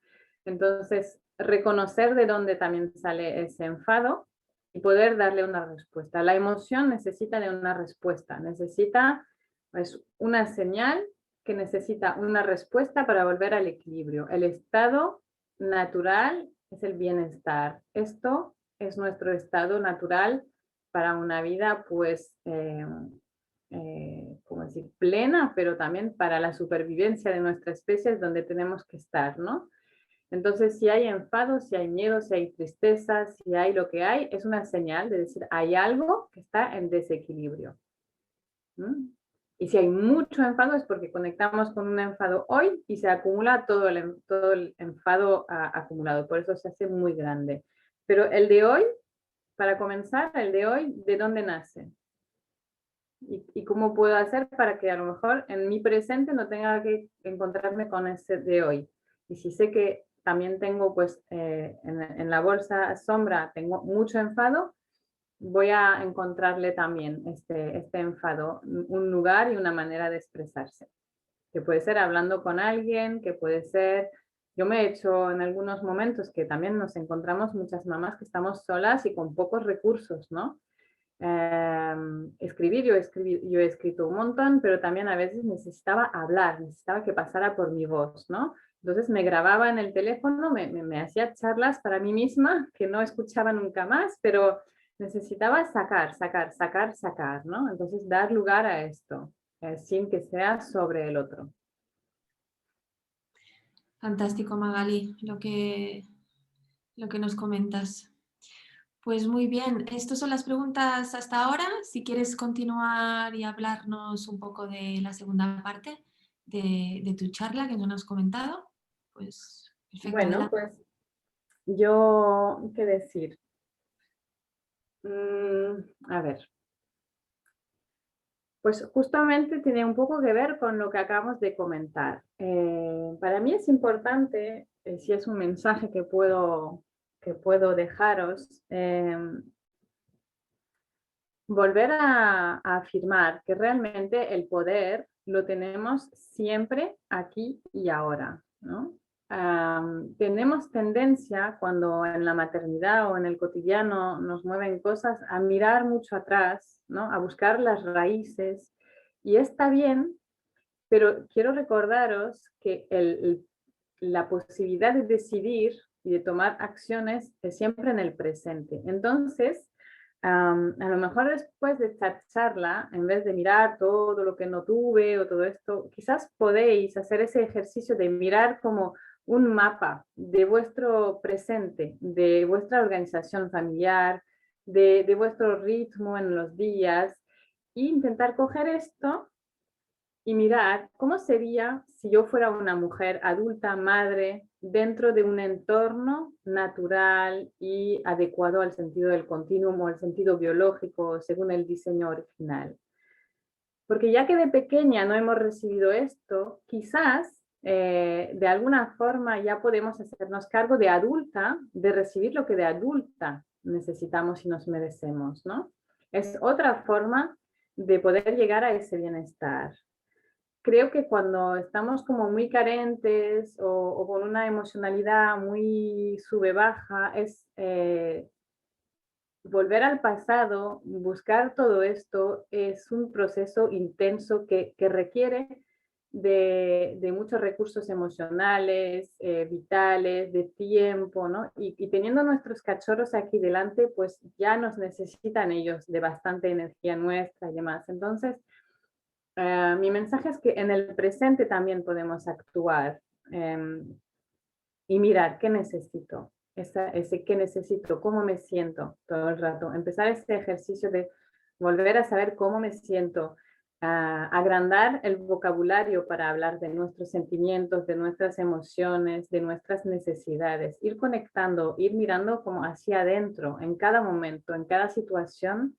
Entonces, reconocer de dónde también sale ese enfado y poder darle una respuesta. La emoción necesita de una respuesta, necesita pues, una señal que necesita una respuesta para volver al equilibrio. El estado natural es el bienestar. Esto es nuestro estado natural para una vida, pues, como decir, plena, pero también para la supervivencia de nuestra especie es donde tenemos que estar, ¿no? Entonces, si hay enfado, si hay miedo, si hay tristeza, si hay lo que hay, es una señal de decir, hay algo que está en desequilibrio. ¿Mm? Y si hay mucho enfado es porque conectamos con un enfado hoy y se acumula todo el enfado acumulado. Por eso se hace muy grande. Pero el de hoy para comenzar, el de hoy, ¿de dónde nace? Y cómo puedo hacer para que a lo mejor en mi presente no tenga que encontrarme con ese de hoy. Y si sé que también tengo, pues, en la bolsa sombra, tengo mucho enfado, voy a encontrarle también este enfado, un lugar y una manera de expresarse. Que puede ser hablando con alguien, que puede ser... Yo me he hecho en algunos momentos que también nos encontramos muchas mamás que estamos solas y con pocos recursos, ¿no? Escribir, yo he escrito un montón, pero también a veces necesitaba hablar, necesitaba que pasara por mi voz, ¿no? Entonces me grababa en el teléfono, me hacía charlas para mí misma que no escuchaba nunca más, pero necesitaba sacar, ¿no? Entonces dar lugar a esto, sin que sea sobre el otro. Fantástico, Magali, lo que nos comentas. Pues muy bien, estas son las preguntas hasta ahora. Si quieres continuar y hablarnos un poco de la segunda parte de tu charla que no nos has comentado, pues perfecto, Bueno, adelante. pues yo, ¿qué decir? A ver, pues justamente tiene un poco que ver con lo que acabamos de comentar. Para mí es importante, si es un mensaje que puedo dejaros, volver a afirmar que realmente el poder lo tenemos siempre aquí y ahora, ¿no? Tenemos tendencia cuando en la maternidad o en el cotidiano nos mueven cosas a mirar mucho atrás, ¿no? A buscar las raíces, y está bien, pero quiero recordaros que la posibilidad de decidir y de tomar acciones es siempre en el presente. Entonces, a lo mejor después de esta charla, en vez de mirar todo lo que no tuve o todo esto, quizás podéis hacer ese ejercicio de mirar como un mapa de vuestro presente, de vuestra organización familiar, de vuestro ritmo en los días, e intentar coger esto y mirar cómo sería si yo fuera una mujer adulta, madre, dentro de un entorno natural y adecuado al sentido del continuum o al sentido biológico, según el diseño original. Porque ya que de pequeña no hemos recibido esto, quizás de alguna forma ya podemos hacernos cargo de adulta, de recibir lo que de adulta necesitamos y nos merecemos, ¿no? Es otra forma de poder llegar a ese bienestar. Creo que cuando estamos como muy carentes o con una emocionalidad muy sube-baja, es volver al pasado, buscar todo esto, es un proceso intenso que requiere de muchos recursos emocionales, vitales, de tiempo, ¿no? Y teniendo nuestros cachorros aquí delante, pues ya nos necesitan ellos de bastante energía nuestra y demás. Entonces, mi mensaje es que en el presente también podemos actuar, y mirar qué necesito, ese qué necesito, cómo me siento todo el rato. Empezar este ejercicio de volver a saber cómo me siento, agrandar el vocabulario para hablar de nuestros sentimientos, de nuestras emociones, de nuestras necesidades, ir conectando, ir mirando como hacia adentro en cada momento, en cada situación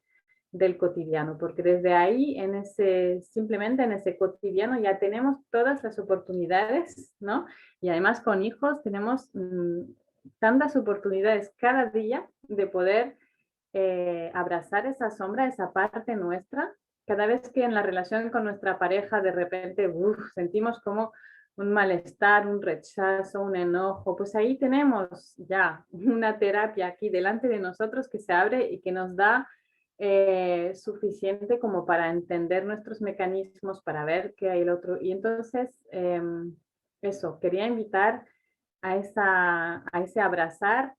del cotidiano, porque desde ahí, simplemente en ese cotidiano ya tenemos todas las oportunidades, ¿no? Y además con hijos tenemos tantas oportunidades cada día de poder abrazar esa sombra, esa parte nuestra. Cada vez que en la relación con nuestra pareja de repente sentimos como un malestar, un rechazo, un enojo, pues ahí tenemos ya una terapia aquí delante de nosotros que se abre y que nos da suficiente como para entender nuestros mecanismos, para ver qué hay el otro. Y entonces, eso, quería invitar a ese abrazar,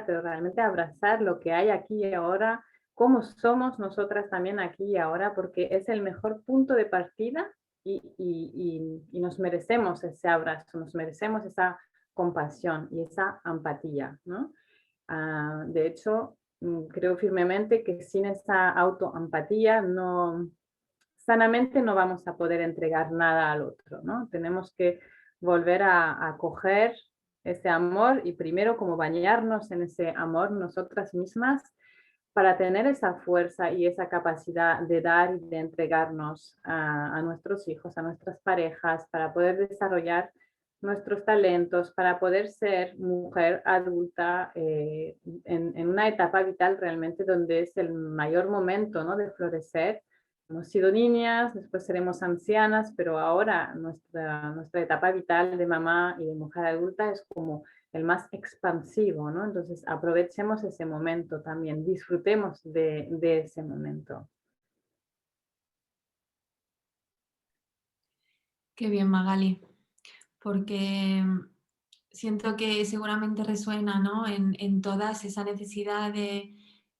pero realmente abrazar lo que hay aquí y ahora, cómo somos nosotras también aquí y ahora, porque es el mejor punto de partida y nos merecemos ese abrazo, nos merecemos esa compasión y esa empatía, ¿no? De hecho, creo firmemente que sin esa autoempatía sanamente no vamos a poder entregar nada al otro, ¿no? Tenemos que volver a coger ese amor y primero como bañarnos en ese amor nosotras mismas para tener esa fuerza y esa capacidad de dar y de entregarnos a nuestros hijos, a nuestras parejas, para poder desarrollar nuestros talentos, para poder ser mujer adulta en una etapa vital realmente donde es el mayor momento, ¿no?, de florecer. Hemos sido niñas, después seremos ancianas, pero ahora nuestra etapa vital de mamá y de mujer adulta es como el más expansivo, ¿no? Entonces aprovechemos ese momento también, disfrutemos de ese momento. Qué bien, Magali, porque siento que seguramente resuena, ¿no?, en todas esa necesidad de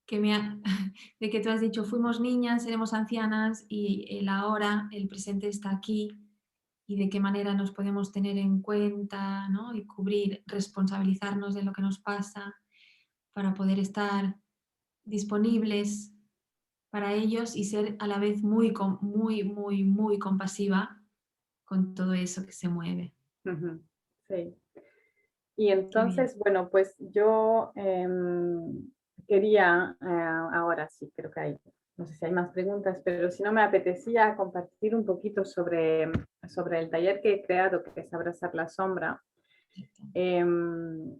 que tú has dicho, fuimos niñas, seremos ancianas y el ahora, el presente está aquí y de qué manera nos podemos tener en cuenta, ¿no?, y cubrir, responsabilizarnos de lo que nos pasa para poder estar disponibles para ellos y ser a la vez muy compasiva con todo eso que se mueve. Ujú, sí. Y Qué bien. entonces, bueno, pues yo quería, ahora sí, creo que hay, no sé si hay más preguntas, pero si no me apetecía compartir un poquito sobre el taller que he creado, que es Abrazar la Sombra. Em,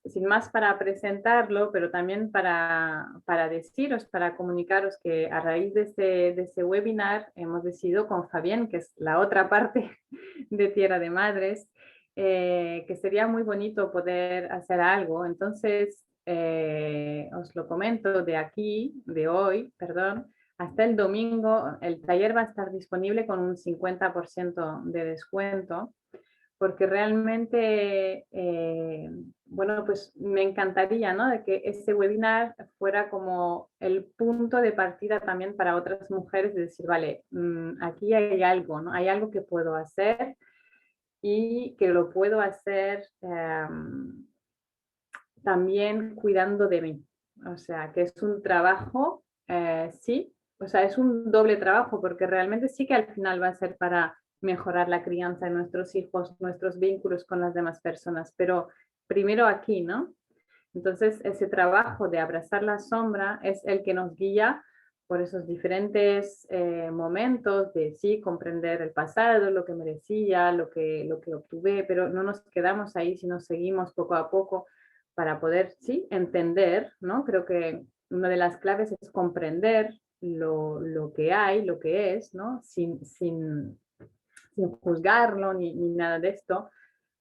Sin más para presentarlo, pero también para deciros, para comunicaros que a raíz de ese webinar hemos decidido con Fabián, que es la otra parte de Tierra de Madres, que sería muy bonito poder hacer algo. Entonces, os lo comento de aquí, de hoy, perdón, hasta el domingo, el taller va a estar disponible con un 50% de descuento porque realmente, bueno, pues me encantaría, ¿no?, de que este webinar fuera como el punto de partida también para otras mujeres, de decir, vale, aquí hay algo, ¿no? Hay algo que puedo hacer y que lo puedo hacer también cuidando de mí. O sea, que es un trabajo, sí, o sea, es un doble trabajo, porque realmente sí que al final va a ser para mejorar la crianza de nuestros hijos, nuestros vínculos con las demás personas, pero primero aquí, ¿no? Entonces, ese trabajo de abrazar la sombra es el que nos guía por esos diferentes momentos de sí, comprender el pasado, lo que merecía, lo que obtuve, pero no nos quedamos ahí, sino seguimos poco a poco para poder, sí, entender, ¿no? Creo que una de las claves es comprender lo que hay, lo que es, ¿no? Sin juzgarlo ni nada de esto,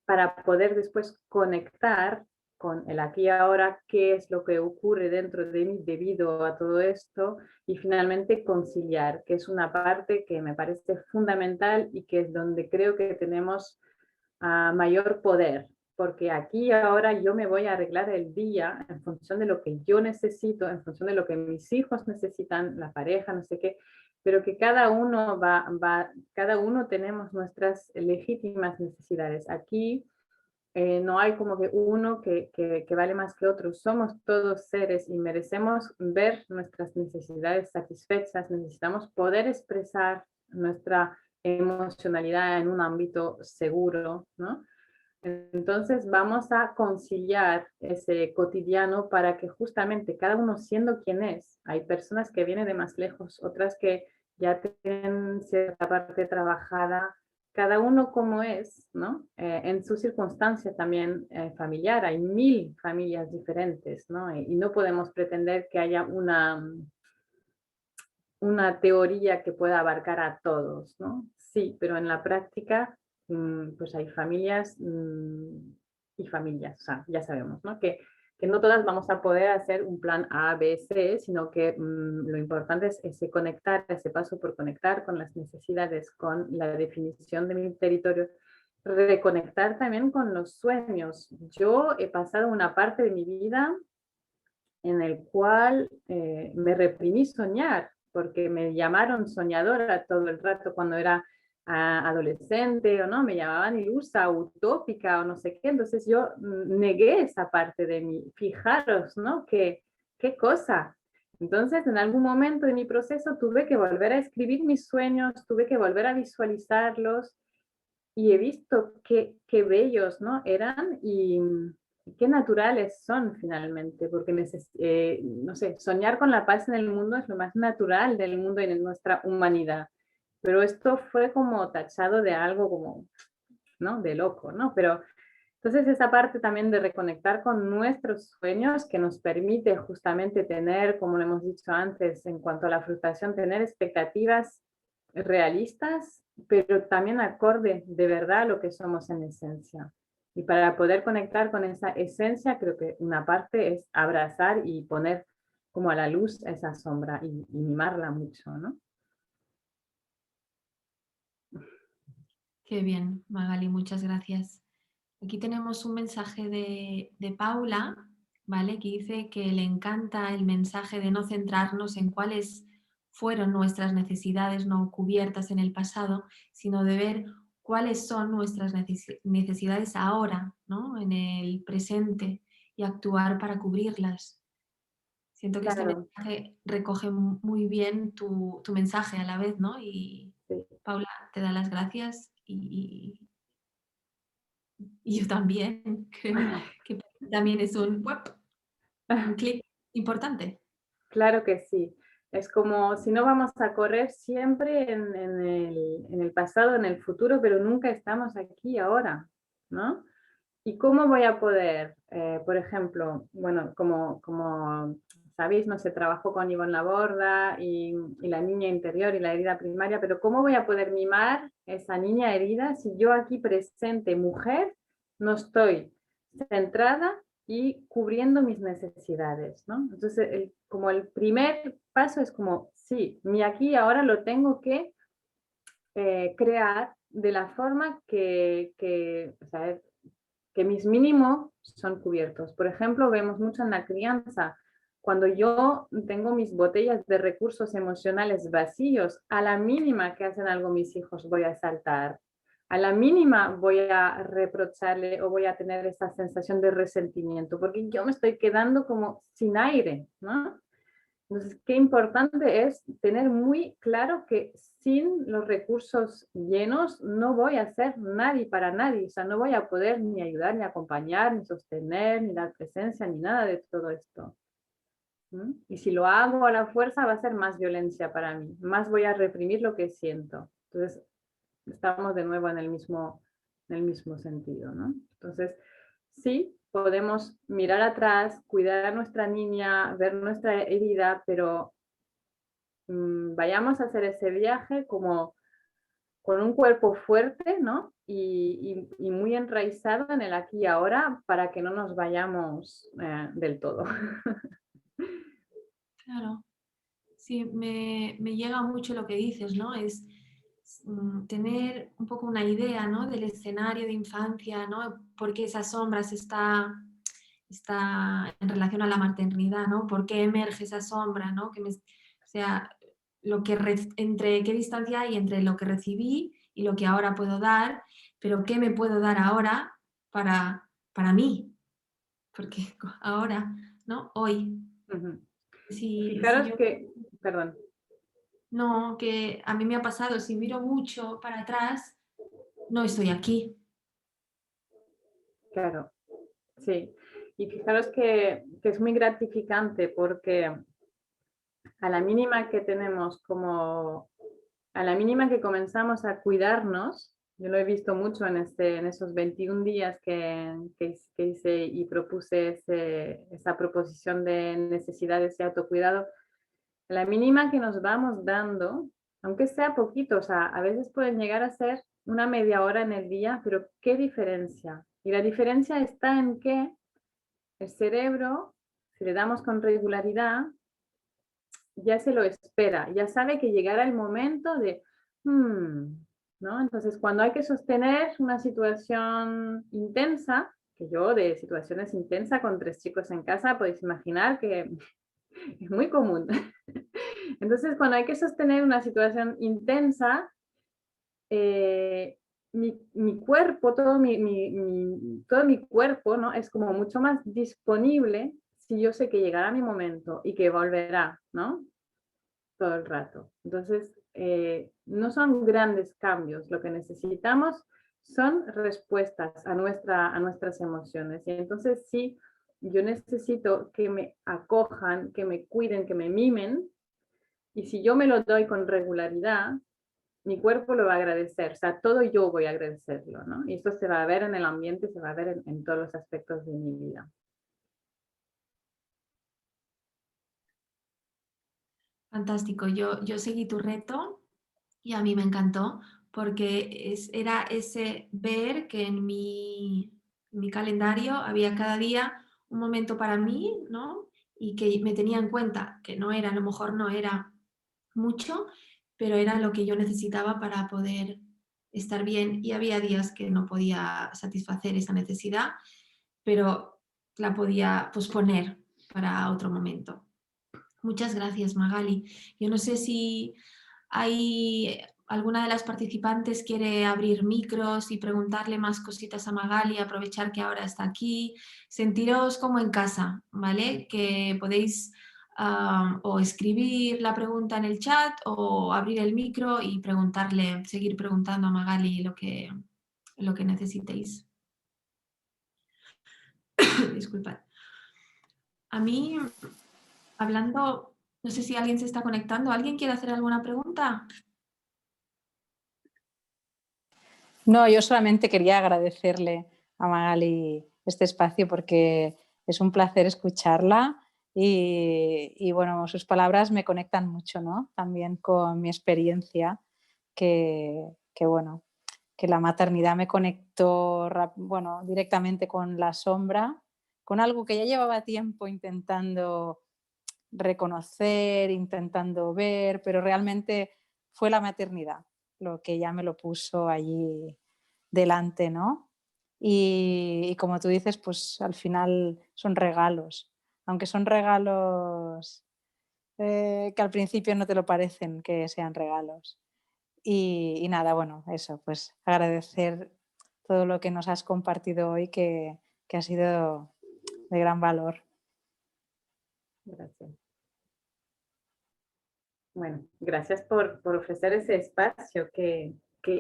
para poder después conectar con el aquí y ahora, qué es lo que ocurre dentro de mí debido a todo esto, y finalmente conciliar, que es una parte que me parece fundamental y que es donde creo que tenemos mayor poder, porque aquí y ahora yo me voy a arreglar el día en función de lo que yo necesito, en función de lo que mis hijos necesitan, la pareja, no sé qué, pero que cada uno cada uno tenemos nuestras legítimas necesidades. Aquí no hay como que uno que vale más que otro. Somos todos seres y merecemos ver nuestras necesidades satisfechas. Necesitamos poder expresar nuestra emocionalidad en un ámbito seguro, ¿no? Entonces vamos a conciliar ese cotidiano para que justamente cada uno siendo quien es, hay personas que vienen de más lejos, otras que ya tienen cierta parte trabajada, cada uno como es, ¿no? En su circunstancia también familiar, hay 1000 familias diferentes, ¿no? Y no podemos pretender que haya una teoría que pueda abarcar a todos, ¿no? Sí, pero en la práctica, pues hay familias y familias, o sea, ya sabemos, ¿no? Que no todas vamos a poder hacer un plan A, B, C, sino que lo importante es ese conectar, ese paso por conectar con las necesidades, con la definición de mi territorio, reconectar también con los sueños. Yo he pasado una parte de mi vida en el cual me reprimí soñar, porque me llamaron soñadora todo el rato cuando era adolescente, o no, me llamaban ilusa, utópica, o no sé qué, entonces yo negué esa parte de mí. Fijaros, ¿no? Qué cosa. Entonces, en algún momento de mi proceso tuve que volver a escribir mis sueños, tuve que volver a visualizarlos, y he visto qué bellos, ¿no? eran y qué naturales son finalmente, porque no sé, soñar con la paz en el mundo es lo más natural del mundo y de nuestra humanidad. Pero esto fue como tachado de algo como, ¿no? De loco, ¿no? Pero entonces esa parte también de reconectar con nuestros sueños que nos permite justamente tener, como lo hemos dicho antes, en cuanto a la frustración, tener expectativas realistas, pero también acorde de verdad a lo que somos en esencia. Y para poder conectar con esa esencia, creo que una parte es abrazar y poner como a la luz esa sombra y mimarla mucho, ¿no? Qué bien, Magali, muchas gracias. Aquí tenemos un mensaje de Paula, ¿vale? Que dice que le encanta el mensaje de no centrarnos en cuáles fueron nuestras necesidades no cubiertas en el pasado, sino de ver cuáles son nuestras necesidades ahora, ¿no? En el presente y actuar para cubrirlas. Siento que este Claro, mensaje recoge muy bien tu mensaje a la vez, ¿no? Y sí. Paula te da las gracias y yo también creo que también es un clic importante. Claro que sí. Es como si no vamos a correr siempre en el pasado, en el futuro, pero nunca estamos aquí ahora, ¿no? ¿Y cómo voy a poder, por ejemplo, bueno, como sabéis, no sé, trabajo con Ivonne Laborda y la niña interior y la herida primaria, pero ¿cómo voy a poder mimar esa niña herida si yo aquí presente, mujer, no estoy centrada y cubriendo mis necesidades, ¿no? Entonces, como el primer paso es como, sí, mi aquí y ahora lo tengo que crear de la forma o sea, que mis mínimos son cubiertos. Por ejemplo, vemos mucho en la crianza, cuando yo tengo mis botellas de recursos emocionales vacíos, a la mínima que hacen algo mis hijos voy a saltar. A la mínima voy a reprocharle o voy a tener esa sensación de resentimiento, porque yo me estoy quedando como sin aire, ¿no? Entonces, qué importante es tener muy claro que sin los recursos llenos no voy a ser nadie para nadie, o sea, no voy a poder ni ayudar, ni acompañar, ni sostener, ni dar presencia, ni nada de todo esto. ¿Mm? Y si lo hago a la fuerza va a ser más violencia para mí, más voy a reprimir lo que siento. Entonces, estamos de nuevo en el mismo sentido, ¿no? Entonces, sí, podemos mirar atrás, cuidar a nuestra niña, ver nuestra herida, pero vayamos a hacer ese viaje como con un cuerpo fuerte, ¿no? Y muy enraizado en el aquí y ahora para que no nos vayamos del todo. Claro, sí, me llega mucho lo que dices, ¿no? Tener un poco una idea, ¿no? Del escenario de infancia, ¿no? Por qué esas sombras está en relación a la maternidad, ¿no? ¿Por qué emerge esa sombra, ¿no? O sea, entre qué distancia hay entre lo que recibí y lo que ahora puedo dar, pero qué me puedo dar ahora para mí, porque ahora, ¿no? Hoy, si Fijaros yo que, perdón, no, que a mí me ha pasado, si miro mucho para atrás, no estoy aquí. claro, sí. Y fijaros que es muy gratificante porque a la mínima que tenemos como, a la mínima que comenzamos a cuidarnos, yo lo he visto mucho en esos 21 días que hice y propuse esa proposición de necesidades de autocuidado, a la mínima que nos vamos dando, aunque sea poquito, o sea, a veces pueden llegar a ser una media hora en el día, pero ¿qué diferencia? Y la diferencia está en que el cerebro, si le damos con regularidad, ya se lo espera, ya sabe que llegará el momento de, ¿no? Entonces, cuando hay que sostener una situación intensa, que yo de situaciones intensas con 3 chicos en casa, podéis imaginar que es muy común. Entonces, cuando hay que sostener una situación intensa, mi cuerpo, todo mi cuerpo, ¿no? Es como mucho más disponible si yo sé que llegará mi momento y que volverá, ¿no? Todo el rato. Entonces, no son grandes cambios. Lo que necesitamos son respuestas a nuestras emociones. Y entonces sí, yo necesito que me acojan, que me cuiden, que me mimen, y si yo me lo doy con regularidad, mi cuerpo lo va a agradecer, o sea, todo yo voy a agradecerlo, ¿no? Y esto se va a ver en el ambiente, se va a ver en todos los aspectos de mi vida. Fantástico, yo seguí tu reto y a mí me encantó porque era ese ver que en mi calendario había cada día un momento para mí, ¿no? Y que me tenía en cuenta, que no era, a lo mejor no era mucho, pero era lo que yo necesitaba para poder estar bien y había días que no podía satisfacer esa necesidad, pero la podía posponer para otro momento. Muchas gracias, Magali. Yo no sé si hay alguna de las participantes quiere abrir micros y preguntarle más cositas a Magali, aprovechar que ahora está aquí. Sentiros como en casa, ¿vale? Que podéis o escribir la pregunta en el chat o abrir el micro y preguntarle, seguir preguntando a Magali lo que necesitéis. Disculpad. A mí, hablando, no sé si alguien se está conectando. ¿Alguien quiere hacer alguna pregunta? No, yo solamente quería agradecerle a Magali este espacio porque es un placer escucharla y bueno, sus palabras me conectan mucho, ¿no? También con mi experiencia, bueno, que la maternidad me conectó, bueno, directamente con la sombra, con algo que ya llevaba tiempo intentando reconocer, intentando ver, pero realmente fue la maternidad lo que ya me lo puso allí delante, ¿no? Y como tú dices, pues al final son regalos, aunque son regalos que al principio no te lo parecen que sean regalos. Y nada, bueno, eso, pues agradecer todo lo que nos has compartido hoy, que ha sido de gran valor. Gracias. Bueno, gracias por ofrecer ese espacio, que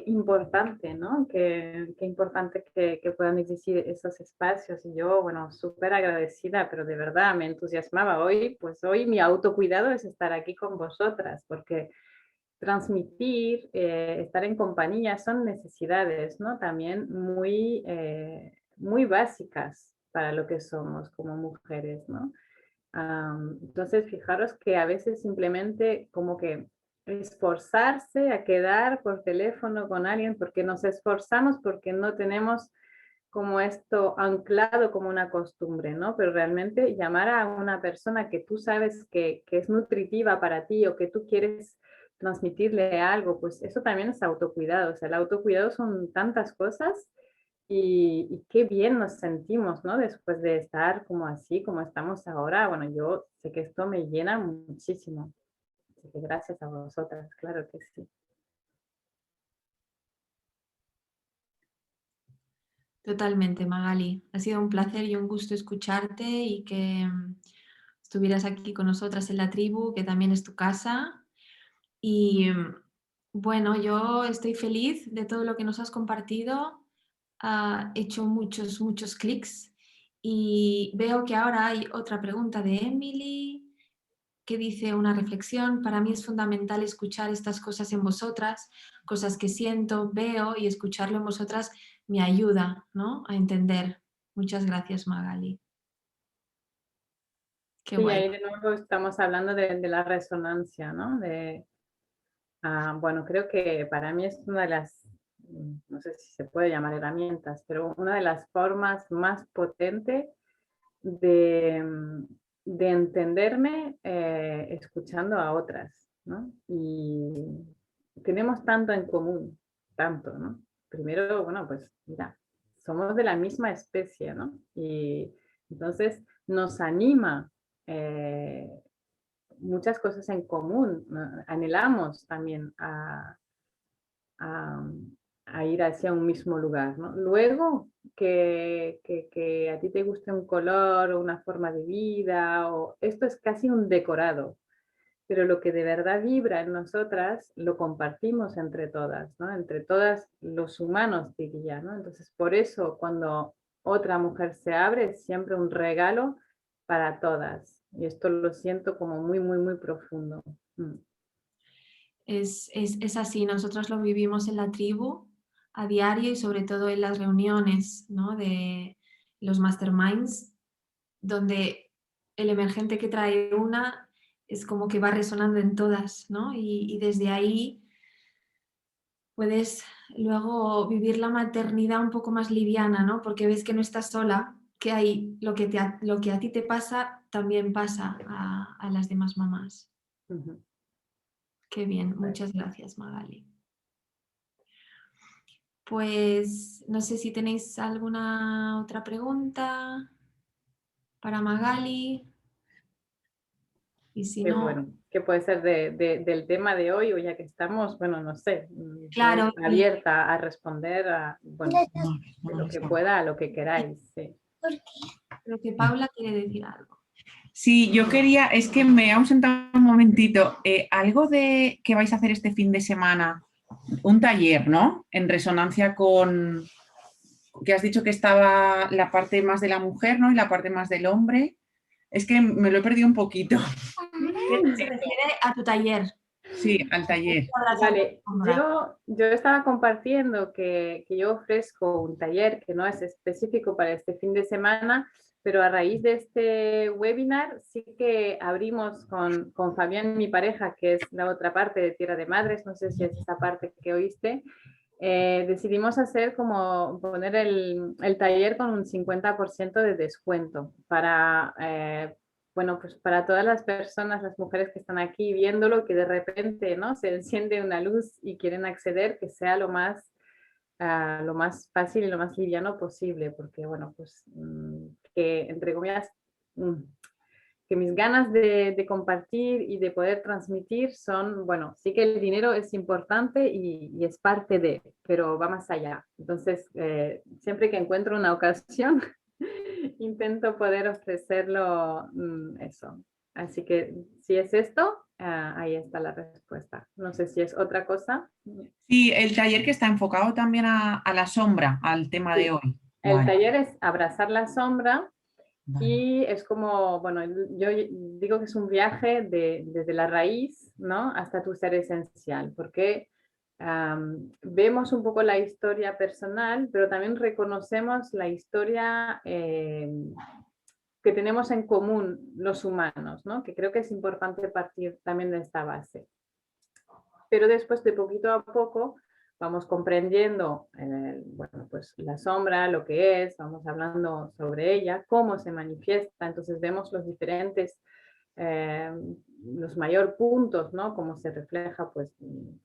importante, ¿no? Que importante que puedan existir esos espacios. Y yo, bueno, súper agradecida, pero de verdad me entusiasmaba hoy, pues hoy mi autocuidado es estar aquí con vosotras, porque transmitir, estar en compañía son necesidades, ¿no? También muy básicas para lo que somos como mujeres, ¿no? Entonces, fijaros que a veces simplemente como que esforzarse a quedar por teléfono con alguien, porque nos esforzamos porque no tenemos como esto anclado como una costumbre, ¿no? Pero realmente llamar a una persona que tú sabes que es nutritiva para ti o que tú quieres transmitirle algo, pues eso también es autocuidado. O sea, el autocuidado son tantas cosas y qué bien nos sentimos, ¿no? Después de estar como así, como estamos ahora. Bueno, yo sé que esto me llena muchísimo. Así que gracias a vosotras, claro que sí. Totalmente, Magali. Ha sido un placer y un gusto escucharte y que estuvieras aquí con nosotras en la tribu, que también es tu casa. Y bueno, yo estoy feliz de todo lo que nos has compartido. Ha hecho muchos clics y veo que ahora hay otra pregunta de Emily que dice una reflexión. Para mí es fundamental escuchar estas cosas en vosotras, cosas que siento, veo y escucharlo en vosotras me ayuda, ¿no? A entender. Muchas gracias, Magali. Qué Sí, guay. ahí de nuevo estamos hablando de la resonancia, ¿no? Bueno, creo que para mí es una de las, no sé si se puede llamar herramientas, pero una de las formas más potentes de entenderme escuchando a otras, ¿no? Y tenemos tanto en común, tanto, ¿no? Primero, bueno, pues mira, somos de la misma especie, ¿no? Y entonces nos anima muchas cosas en común, ¿no? Anhelamos también a, a ir hacia un mismo lugar, ¿no? Luego, que a ti te guste un color o una forma de vida, o esto es casi un decorado. pero lo que de verdad vibra en nosotras lo compartimos entre todas, ¿no? Entre todas los humanos, diría, ¿no? Entonces, por eso cuando otra mujer se abre es siempre un regalo para todas. Y esto lo siento como muy, muy, muy profundo. Mm. Es así, nosotros lo vivimos en la tribu a diario y sobre todo en las reuniones, ¿no? De los masterminds, donde el emergente que trae una es como que va resonando en todas, ¿no? Y desde ahí puedes luego vivir la maternidad un poco más liviana, ¿no? Porque ves que no estás sola, que hay lo que a ti te pasa también pasa a las demás mamás. Ujú. Qué bien, muchas gracias, Magali. Pues no sé si tenéis alguna otra pregunta para Magali. Y si Qué no, bueno, que puede ser del tema de hoy o ya que estamos, bueno, no sé, yo claro, y abierta a responder a, bueno, de lo que pueda, a lo que queráis. Sí. creo que Paula quiere decir algo. Sí, yo quería, es que me he ausentado un momentito, algo de que vais a hacer este fin de semana, un taller, ¿no? En resonancia con, que has dicho que estaba la parte más de la mujer, ¿no? Y la parte más del hombre. Es que me lo he perdido un poquito. Se refiere a tu taller. Sí, al taller. Vale, yo estaba compartiendo que yo ofrezco un taller que no es específico para este fin de semana, pero a raíz de este webinar sí que abrimos con Fabián, mi pareja, que es la otra parte de Tierra de Madres, no sé si es esa parte que oíste, decidimos hacer como poner el taller con un 50% de descuento para, bueno, pues para todas las personas, las mujeres que están aquí viéndolo, que de repente, ¿no? Se enciende una luz y quieren acceder, que sea lo más fácil y lo más liviano posible, porque, bueno, pues que entre comillas, que mis ganas de compartir y de poder transmitir son, bueno, sí que el dinero es importante y es parte de, pero va más allá. Entonces, siempre que encuentro una ocasión, intento poder ofrecerlo eso. Así que si es esto, ahí está la respuesta. No sé si es otra cosa. Sí, el taller que está enfocado también a la sombra, al tema de Sí. hoy. El Vale, taller es abrazar la sombra. vale. Y es como, bueno, yo digo que es un viaje desde la raíz, ¿no? Hasta tu ser esencial, porque vemos un poco la historia personal, pero también reconocemos la historia que tenemos en común los humanos, ¿no? Que creo que es importante partir también de esta base. Pero después de poquito a poco vamos comprendiendo, bueno, pues la sombra, lo que es, vamos hablando sobre ella, cómo se manifiesta, entonces vemos los diferentes, eh, los mayor puntos, ¿no? Cómo se refleja, pues,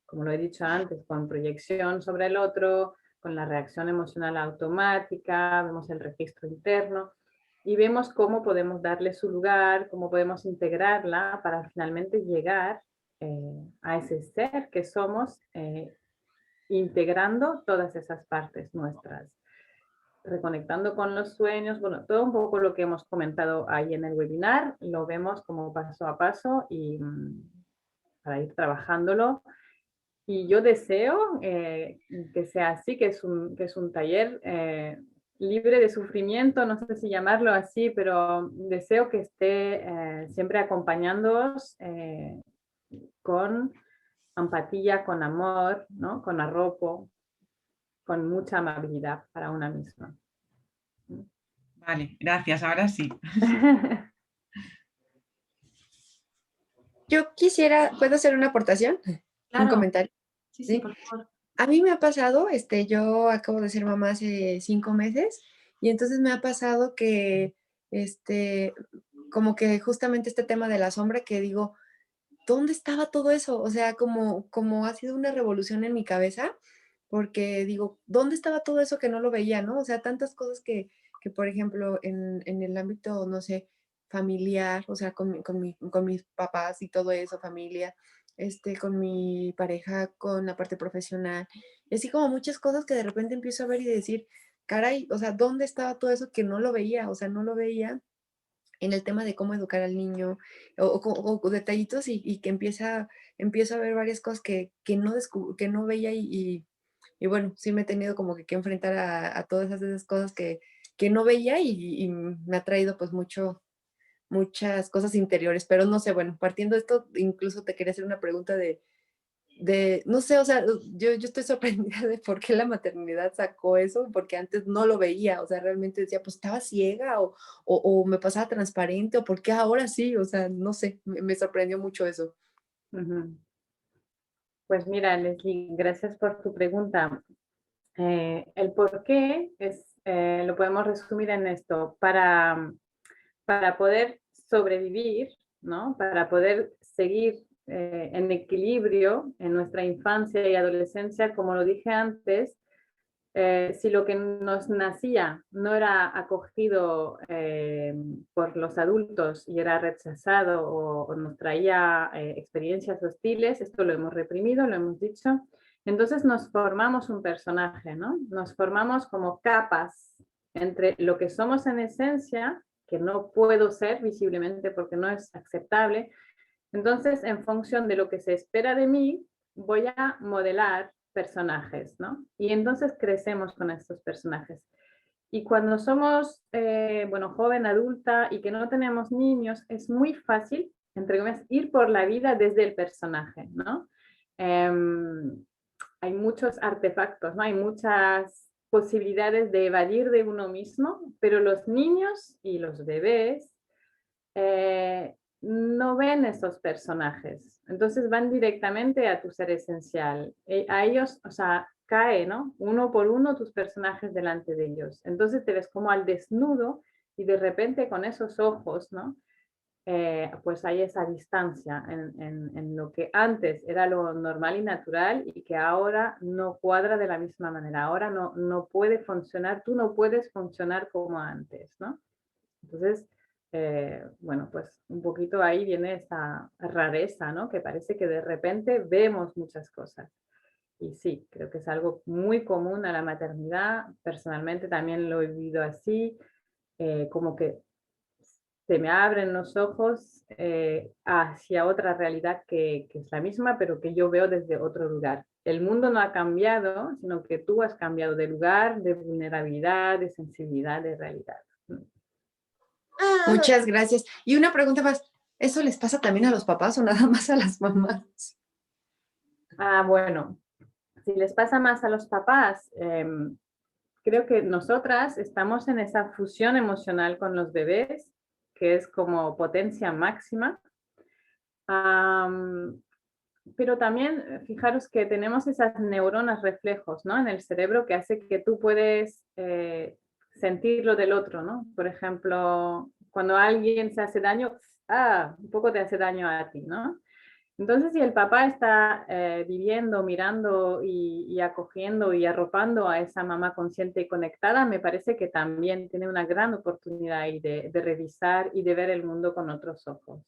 como lo he dicho antes, con proyección sobre el otro, con la reacción emocional automática, vemos el registro interno y vemos cómo podemos darle su lugar, cómo podemos integrarla para finalmente llegar a ese ser que somos, integrando todas esas partes nuestras, reconectando con los sueños, bueno, todo un poco lo que hemos comentado ahí en el webinar, lo vemos como paso a paso y para ir trabajándolo. Y yo deseo que sea así, que es un taller libre de sufrimiento, no sé si llamarlo así, pero deseo que esté siempre acompañándoos con empatía, con amor, ¿no? Con arropo, con mucha amabilidad para una misma. Vale, gracias, ahora sí. Yo quisiera, ¿puedo hacer una aportación? Claro. Un comentario. Sí, ¿Sí? por favor. A mí me ha pasado, yo acabo de ser mamá hace 5 meses y entonces me ha pasado que, como que justamente este tema de la sombra que digo, ¿dónde estaba todo eso? O sea, como ha sido una revolución en mi cabeza, porque digo, ¿dónde estaba todo eso que no lo veía, no? O sea, tantas cosas que por ejemplo, en el ámbito, no sé, familiar, o sea, con mis papás y todo eso, familia, con mi pareja, con la parte profesional, y así como muchas cosas que de repente empiezo a ver y decir, caray, o sea, ¿dónde estaba todo eso que no lo veía? O sea, no lo veía en el tema de cómo educar al niño, o detallitos y que empiezo a ver varias cosas que no veía y bueno, sí me he tenido como que enfrentar a todas esas cosas que no veía y me ha traído pues muchas cosas interiores, pero no sé, bueno, partiendo de esto, incluso te quería hacer una pregunta no sé, o sea, yo estoy sorprendida de por qué la maternidad sacó eso, porque antes no lo veía, o sea, realmente decía, pues estaba ciega o me pasaba transparente, o por qué ahora sí, o sea, no sé, me sorprendió mucho eso. Ujú. Pues mira, Leslie, gracias por tu pregunta. El por qué lo podemos resumir en esto. Para poder sobrevivir, ¿no? Para poder seguir en equilibrio en nuestra infancia y adolescencia, como lo dije antes, si lo que nos nacía no era acogido por los adultos y era rechazado o nos traía experiencias hostiles, esto lo hemos reprimido, lo hemos dicho, entonces nos formamos un personaje, ¿no? Nos formamos como capas entre lo que somos en esencia, que no puedo ser visiblemente porque no es aceptable, entonces en función de lo que se espera de mí, voy a modelar personajes, ¿no? Y entonces crecemos con estos personajes. Y cuando somos, bueno, joven, adulta y que no tenemos niños, es muy fácil, entre comillas, ir por la vida desde el personaje, ¿no? Hay muchos artefactos, ¿no? Hay muchas posibilidades de evadir de uno mismo, pero los niños y los bebés no ven esos personajes, entonces van directamente a tu ser esencial. A ellos, o sea, cae, ¿no? Uno por uno tus personajes delante de ellos. Entonces te ves como al desnudo y de repente con esos ojos, ¿no? Pues hay esa distancia en lo que antes era lo normal y natural y que ahora no cuadra de la misma manera. Ahora no puede funcionar, tú no puedes funcionar como antes, ¿no? Entonces, bueno, pues un poquito ahí viene esa rareza, ¿no? Que parece que de repente vemos muchas cosas. Y sí, creo que es algo muy común a la maternidad. Personalmente también lo he vivido así, como que se me abren los ojos hacia otra realidad que es la misma, pero que yo veo desde otro lugar. El mundo no ha cambiado, sino que tú has cambiado de lugar, de vulnerabilidad, de sensibilidad, de realidad. Muchas gracias. Y una pregunta más, ¿eso les pasa también a los papás o nada más a las mamás? Ah, bueno, si les pasa más a los papás, creo que nosotras estamos en esa fusión emocional con los bebés, que es como potencia máxima. Pero también fijaros que tenemos esas neuronas reflejos, ¿no? En el cerebro que hace que tú puedes sentir lo del otro, ¿no? Por ejemplo, cuando alguien se hace daño, un poco te hace daño a ti, ¿no? Entonces, si el papá está viviendo, mirando y acogiendo y arropando a esa mamá consciente y conectada, me parece que también tiene una gran oportunidad ahí de revisar y de ver el mundo con otros ojos.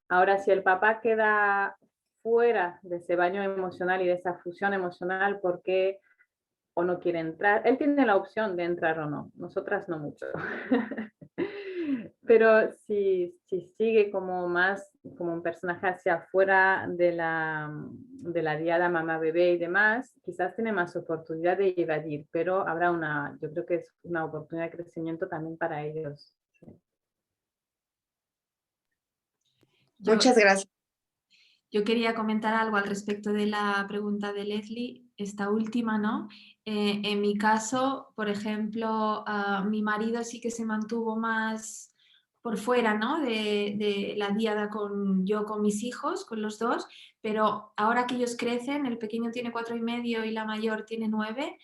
Ahora, si el papá queda fuera de ese baño emocional y de esa fusión emocional porque o no quiere entrar, él tiene la opción de entrar o no, nosotras no mucho. Pero si sigue como más como un personaje hacia afuera de la diada mamá bebé y demás, quizás tiene más oportunidad de evadir, pero habrá yo creo que es una oportunidad de crecimiento también para ellos. Sí. Muchas gracias. Yo quería comentar algo al respecto de la pregunta de Leslie, esta última, ¿no? En mi caso, por ejemplo, mi marido sí que se mantuvo más por fuera, ¿no? De la diada yo con mis hijos, con los dos, pero ahora que ellos crecen, el pequeño tiene 4,5 y la mayor tiene 9,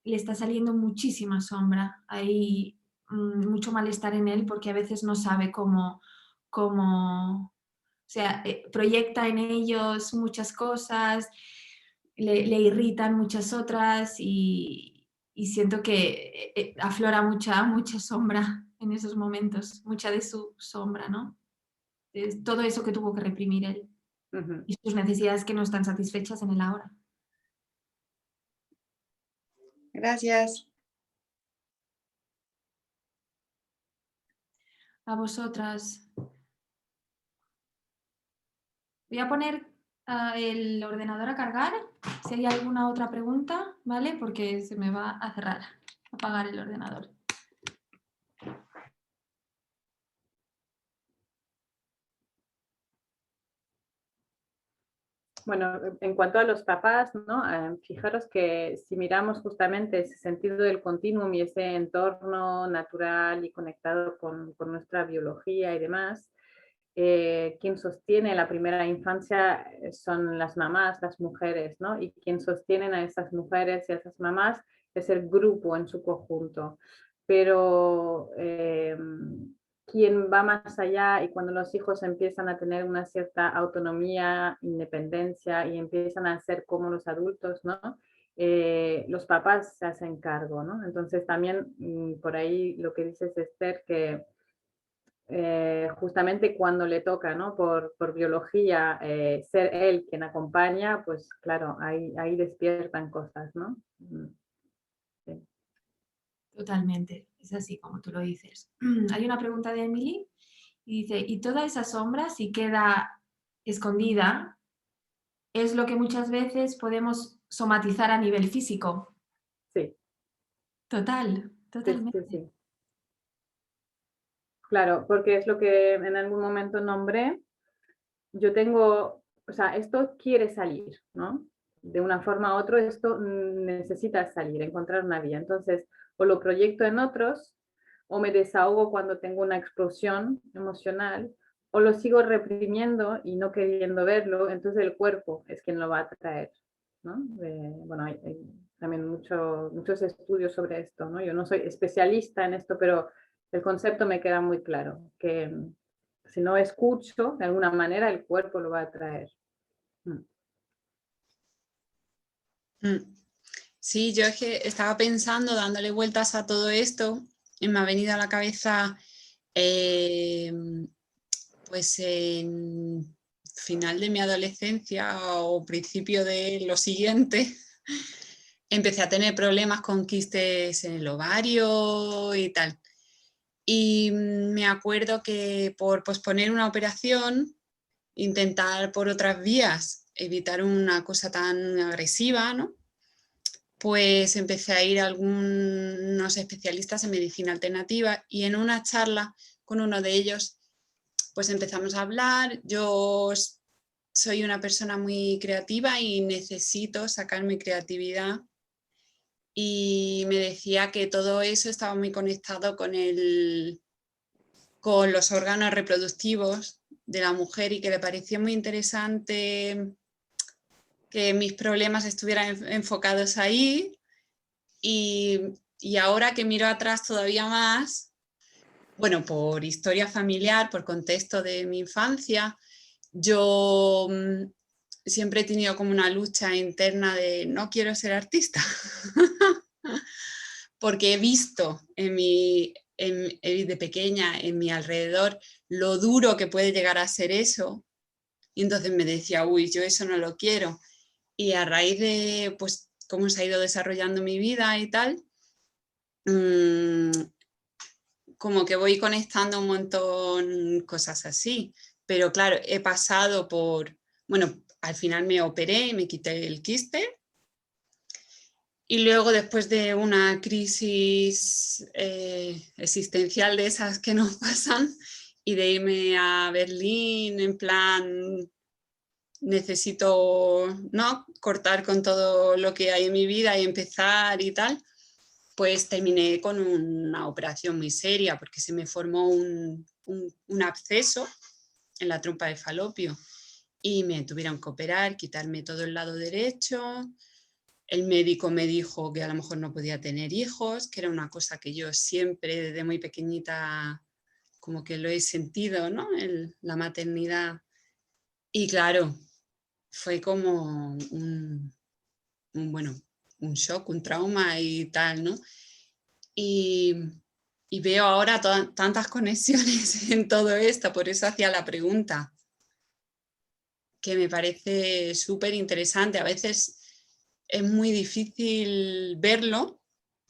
le está saliendo muchísima sombra. Hay mucho malestar en él porque a veces no sabe cómo o sea, proyecta en ellos muchas cosas, le irritan muchas otras y siento que aflora mucha sombra en esos momentos, mucha de su sombra, ¿no? Es todo eso que tuvo que reprimir él y sus necesidades que no están satisfechas en el ahora. Gracias. a vosotras. Voy a poner el ordenador a cargar, si hay alguna otra pregunta, ¿vale? Porque se me va a cerrar, a apagar el ordenador. Bueno, en cuanto a los papás, ¿no? Fijaros que si miramos justamente ese sentido del continuum y ese entorno natural y conectado con nuestra biología y demás, quien sostiene la primera infancia son las mamás, las mujeres, ¿no? Y quien sostienen a esas mujeres y a esas mamás es el grupo en su conjunto. Pero quien va más allá y cuando los hijos empiezan a tener una cierta autonomía, independencia y empiezan a ser como los adultos, ¿no? Los papás se hacen cargo, ¿no? Entonces también por ahí lo que dices, Esther, que justamente cuando le toca, ¿no? Por biología ser él quien acompaña, pues claro, ahí despiertan cosas, ¿no? Sí. Totalmente, es así como tú lo dices. Hay una pregunta de Emily y dice, ¿y toda esa sombra si queda escondida es lo que muchas veces podemos somatizar a nivel físico? Sí, Total, sí, totalmente. sí, sí. Claro, porque es lo que en algún momento nombré. Yo tengo, o sea, esto quiere salir, ¿no? De una forma u otra, esto necesita salir, encontrar una vía. Entonces, o lo proyecto en otros, o me desahogo cuando tengo una explosión emocional, o lo sigo reprimiendo y no queriendo verlo, entonces el cuerpo es quien lo va a traer, ¿no? Bueno, hay también muchos estudios sobre esto, ¿no? Yo no soy especialista en esto, pero el concepto me queda muy claro, que si no escucho, de alguna manera el cuerpo lo va a traer. Sí, yo es que estaba pensando, dándole vueltas a todo esto, y me ha venido a la cabeza, pues en final de mi adolescencia o principio de lo siguiente, empecé a tener problemas con quistes en el ovario y tal. Y me acuerdo que por posponer una operación, intentar por otras vías evitar una cosa tan agresiva, ¿no? Pues empecé a ir a algunos especialistas en medicina alternativa y en una charla con uno de ellos, pues empezamos a hablar. Yo soy una persona muy creativa y necesito sacar mi creatividad, y me decía que todo eso estaba muy conectado con los órganos reproductivos de la mujer y que le parecía muy interesante que mis problemas estuvieran enfocados ahí. Y ahora que miro atrás todavía más, bueno, por historia familiar, por contexto de mi infancia, yo siempre he tenido como una lucha interna de no quiero ser artista, porque he visto de pequeña en mi alrededor lo duro que puede llegar a ser eso, y entonces me decía, uy, yo eso no lo quiero. Y a raíz de pues cómo se ha ido desarrollando mi vida y tal, como que voy conectando un montón cosas así. Pero claro, he pasado por, bueno, al final me operé y me quité el quiste. Y luego, después de una crisis existencial de esas que nos pasan, y de irme a Berlín en plan, necesito, ¿no?, cortar con todo lo que hay en mi vida y empezar y tal, pues terminé con una operación muy seria porque se me formó un absceso en la trompa de falopio y me tuvieron que operar, quitarme todo el lado derecho. El médico me dijo que a lo mejor no podía tener hijos, que era una cosa que yo siempre desde muy pequeñita como que lo he sentido, ¿no?, la maternidad. Y claro, fue como bueno, un shock, un trauma y tal, ¿no? Y veo ahora tantas conexiones en todo esto, por eso hacía la pregunta, que me parece súper interesante. A veces es muy difícil verlo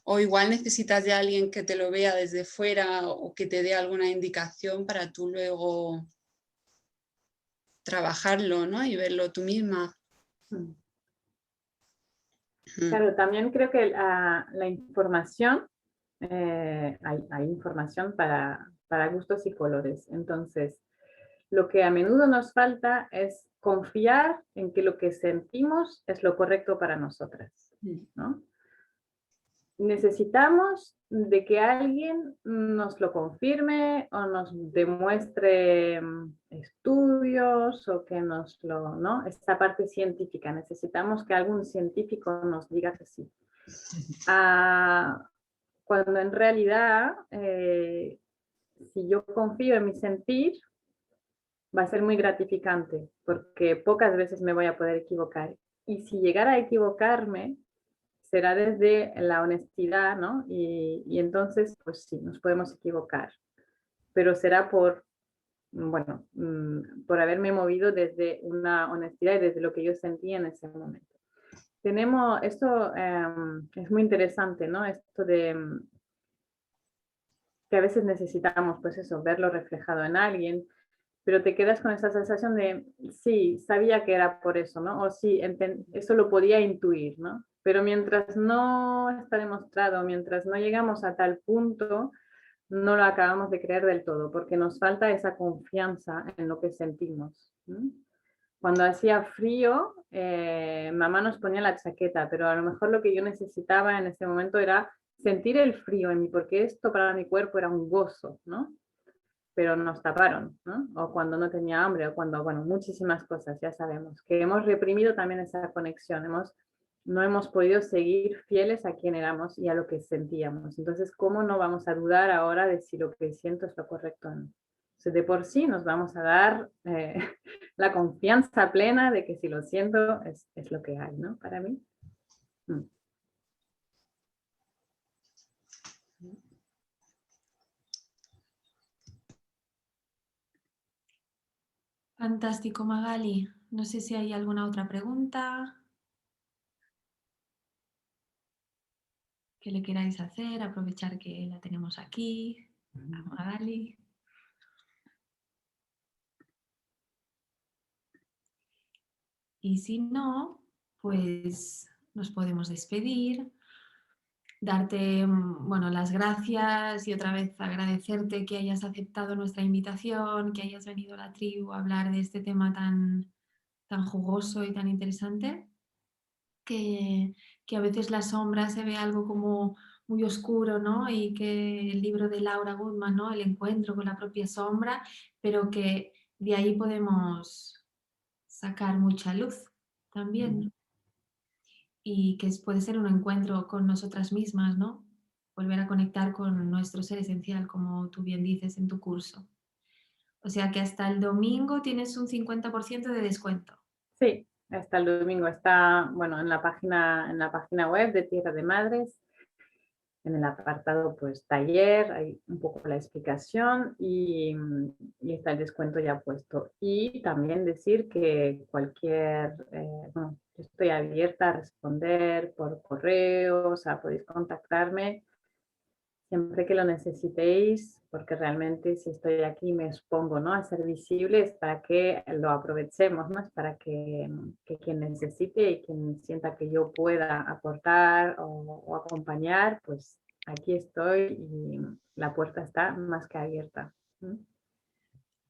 O igual necesitas de alguien que te lo vea desde fuera o que te dé alguna indicación para tú luego trabajarlo, ¿no? Y verlo tú misma. Claro, también creo que la información, hay información para gustos y colores. Entonces, lo que a menudo nos falta es confiar en que lo que sentimos es lo correcto para nosotras, ¿no? Necesitamos de que alguien nos lo confirme o nos demuestre estudios o que nos lo, ¿no? Esta parte científica, necesitamos que algún científico nos diga que sí. Cuando en realidad, si yo confío en mi sentir, va a ser muy gratificante, porque pocas veces me voy a poder equivocar. Y si llegara a equivocarme, será desde la honestidad, ¿no? Y entonces, pues sí, nos podemos equivocar, pero será bueno, por haberme movido desde una honestidad y desde lo que yo sentía en ese momento. Esto es muy interesante, ¿no? Esto de que a veces necesitamos, pues eso, verlo reflejado en alguien, pero te quedas con esa sensación de, sí, sabía que era por eso, ¿no? O sí, eso lo podía intuir, ¿no? Pero mientras no está demostrado, mientras no llegamos a tal punto, no lo acabamos de creer del todo, porque nos falta esa confianza en lo que sentimos. Cuando hacía frío, mamá nos ponía la chaqueta, pero a lo mejor lo que yo necesitaba en ese momento era sentir el frío en mí, porque esto para mi cuerpo era un gozo, ¿no? Pero nos taparon, ¿no? O cuando no tenía hambre, o cuando, bueno, muchísimas cosas, ya sabemos, que hemos reprimido también esa conexión, no hemos podido seguir fieles a quién éramos y a lo que sentíamos. Entonces, ¿cómo no vamos a dudar ahora de si lo que siento es lo correcto o no? Entonces, de por sí nos vamos a dar la confianza plena de que si lo siento es lo que hay, ¿no? Para mí. Fantástico, Magali. No sé si hay alguna otra pregunta que le queráis hacer, aprovechar que la tenemos aquí, a Magali. Y si no, pues nos podemos despedir, darte bueno, las gracias y otra vez agradecerte que hayas aceptado nuestra invitación, que hayas venido a la tribu a hablar de este tema tan, tan jugoso y tan interesante, que a veces la sombra se ve algo como muy oscuro, ¿no? Y que el libro de Laura Goodman, ¿no? El encuentro con la propia sombra, pero que de ahí podemos sacar mucha luz también. Y que puede ser un encuentro con nosotras mismas, ¿no? Volver a conectar con nuestro ser esencial, como tú bien dices en tu curso. O sea que hasta el domingo tienes un 50% de descuento. Sí, hasta el domingo. Está, bueno, en la página web de Tierra de Madres, en el apartado pues taller, hay un poco la explicación y está el descuento ya puesto. Y también decir que bueno, estoy abierta a responder por correo, o sea, podéis contactarme siempre que lo necesitéis, porque realmente si estoy aquí me expongo, ¿no? A ser visible, es para que lo aprovechemos, ¿no? Es para que quien necesite y quien sienta que yo pueda aportar o acompañar, pues aquí estoy y la puerta está más que abierta.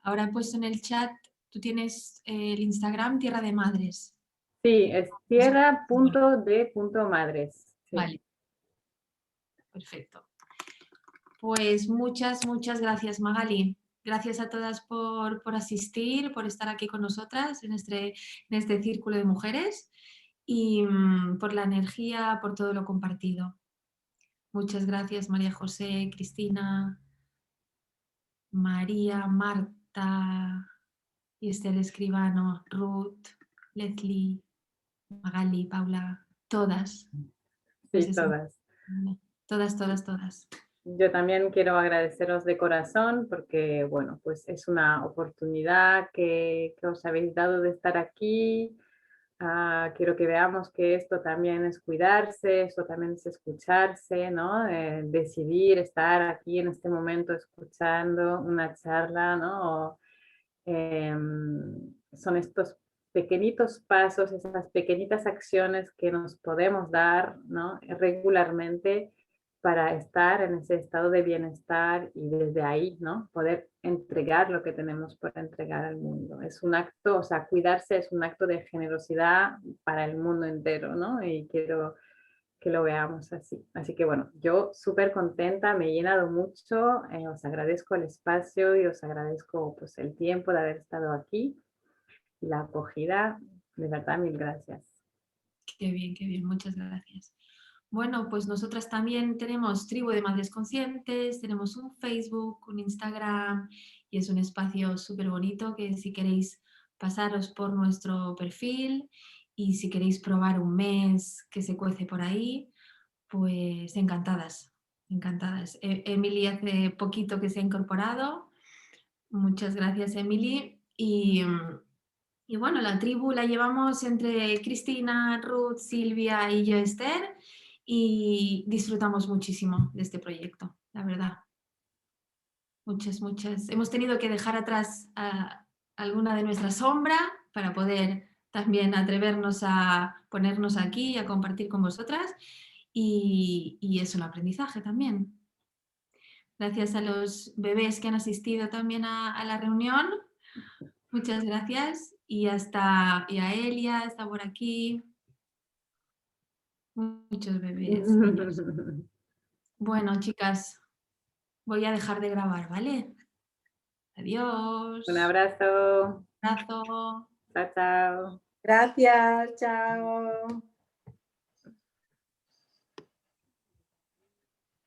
Ahora he puesto en el chat, tú tienes el Instagram Tierra de Madres. Sí, es tierra.de.madres. Sí. Vale. Perfecto. Pues muchas gracias, Magali. Gracias a todas por asistir, por estar aquí con nosotras en este círculo de mujeres y por la energía, por todo lo compartido. Muchas gracias, María José, Cristina, María, Marta, Esther Escribano, Ruth, Leslie, Magali, Paula, todas. Pues Sí, eso, todas. Yo también quiero agradeceros de corazón porque, bueno, pues es una oportunidad que os habéis dado de estar aquí, quiero que veamos que esto también es cuidarse, esto también es escucharse, ¿no? Decidir estar aquí en este momento escuchando una charla, ¿no? Son estos pequeñitos pasos, esas pequeñitas acciones que nos podemos dar, ¿no? Regularmente para estar en ese estado de bienestar y desde ahí, ¿no? Poder entregar lo que tenemos por entregar al mundo. Es un acto, o sea, cuidarse es un acto de generosidad para el mundo entero, ¿no? Y quiero que lo veamos así. Así que bueno, yo súper contenta, me he llenado mucho, os agradezco el espacio y os agradezco pues el tiempo de haber estado aquí y la acogida, de verdad, mil gracias. Qué bien, muchas gracias. Bueno, pues nosotras también tenemos Tribu de Madres Conscientes, tenemos un Facebook, un Instagram y es un espacio súper bonito que si queréis pasaros por nuestro perfil y si queréis probar un mes que se cuece por ahí, pues encantadas, encantadas. Emily hace poquito que se ha incorporado. Muchas gracias, Emily. Y bueno, la tribu la llevamos entre Cristina, Ruth, Silvia y yo, Esther, y disfrutamos muchísimo de este proyecto, la verdad. Muchas. Hemos tenido que dejar atrás a alguna de nuestra sombra para poder también atrevernos a ponernos aquí y a compartir con vosotras. Y es un aprendizaje también. Gracias a los bebés que han asistido también a la reunión. Muchas gracias. Y a Elia, está por aquí. Muchos bebés, niños. Bueno, chicas, voy a dejar de grabar, ¿vale? Adiós. Un abrazo. Un abrazo. Chao, chao. Gracias, chao.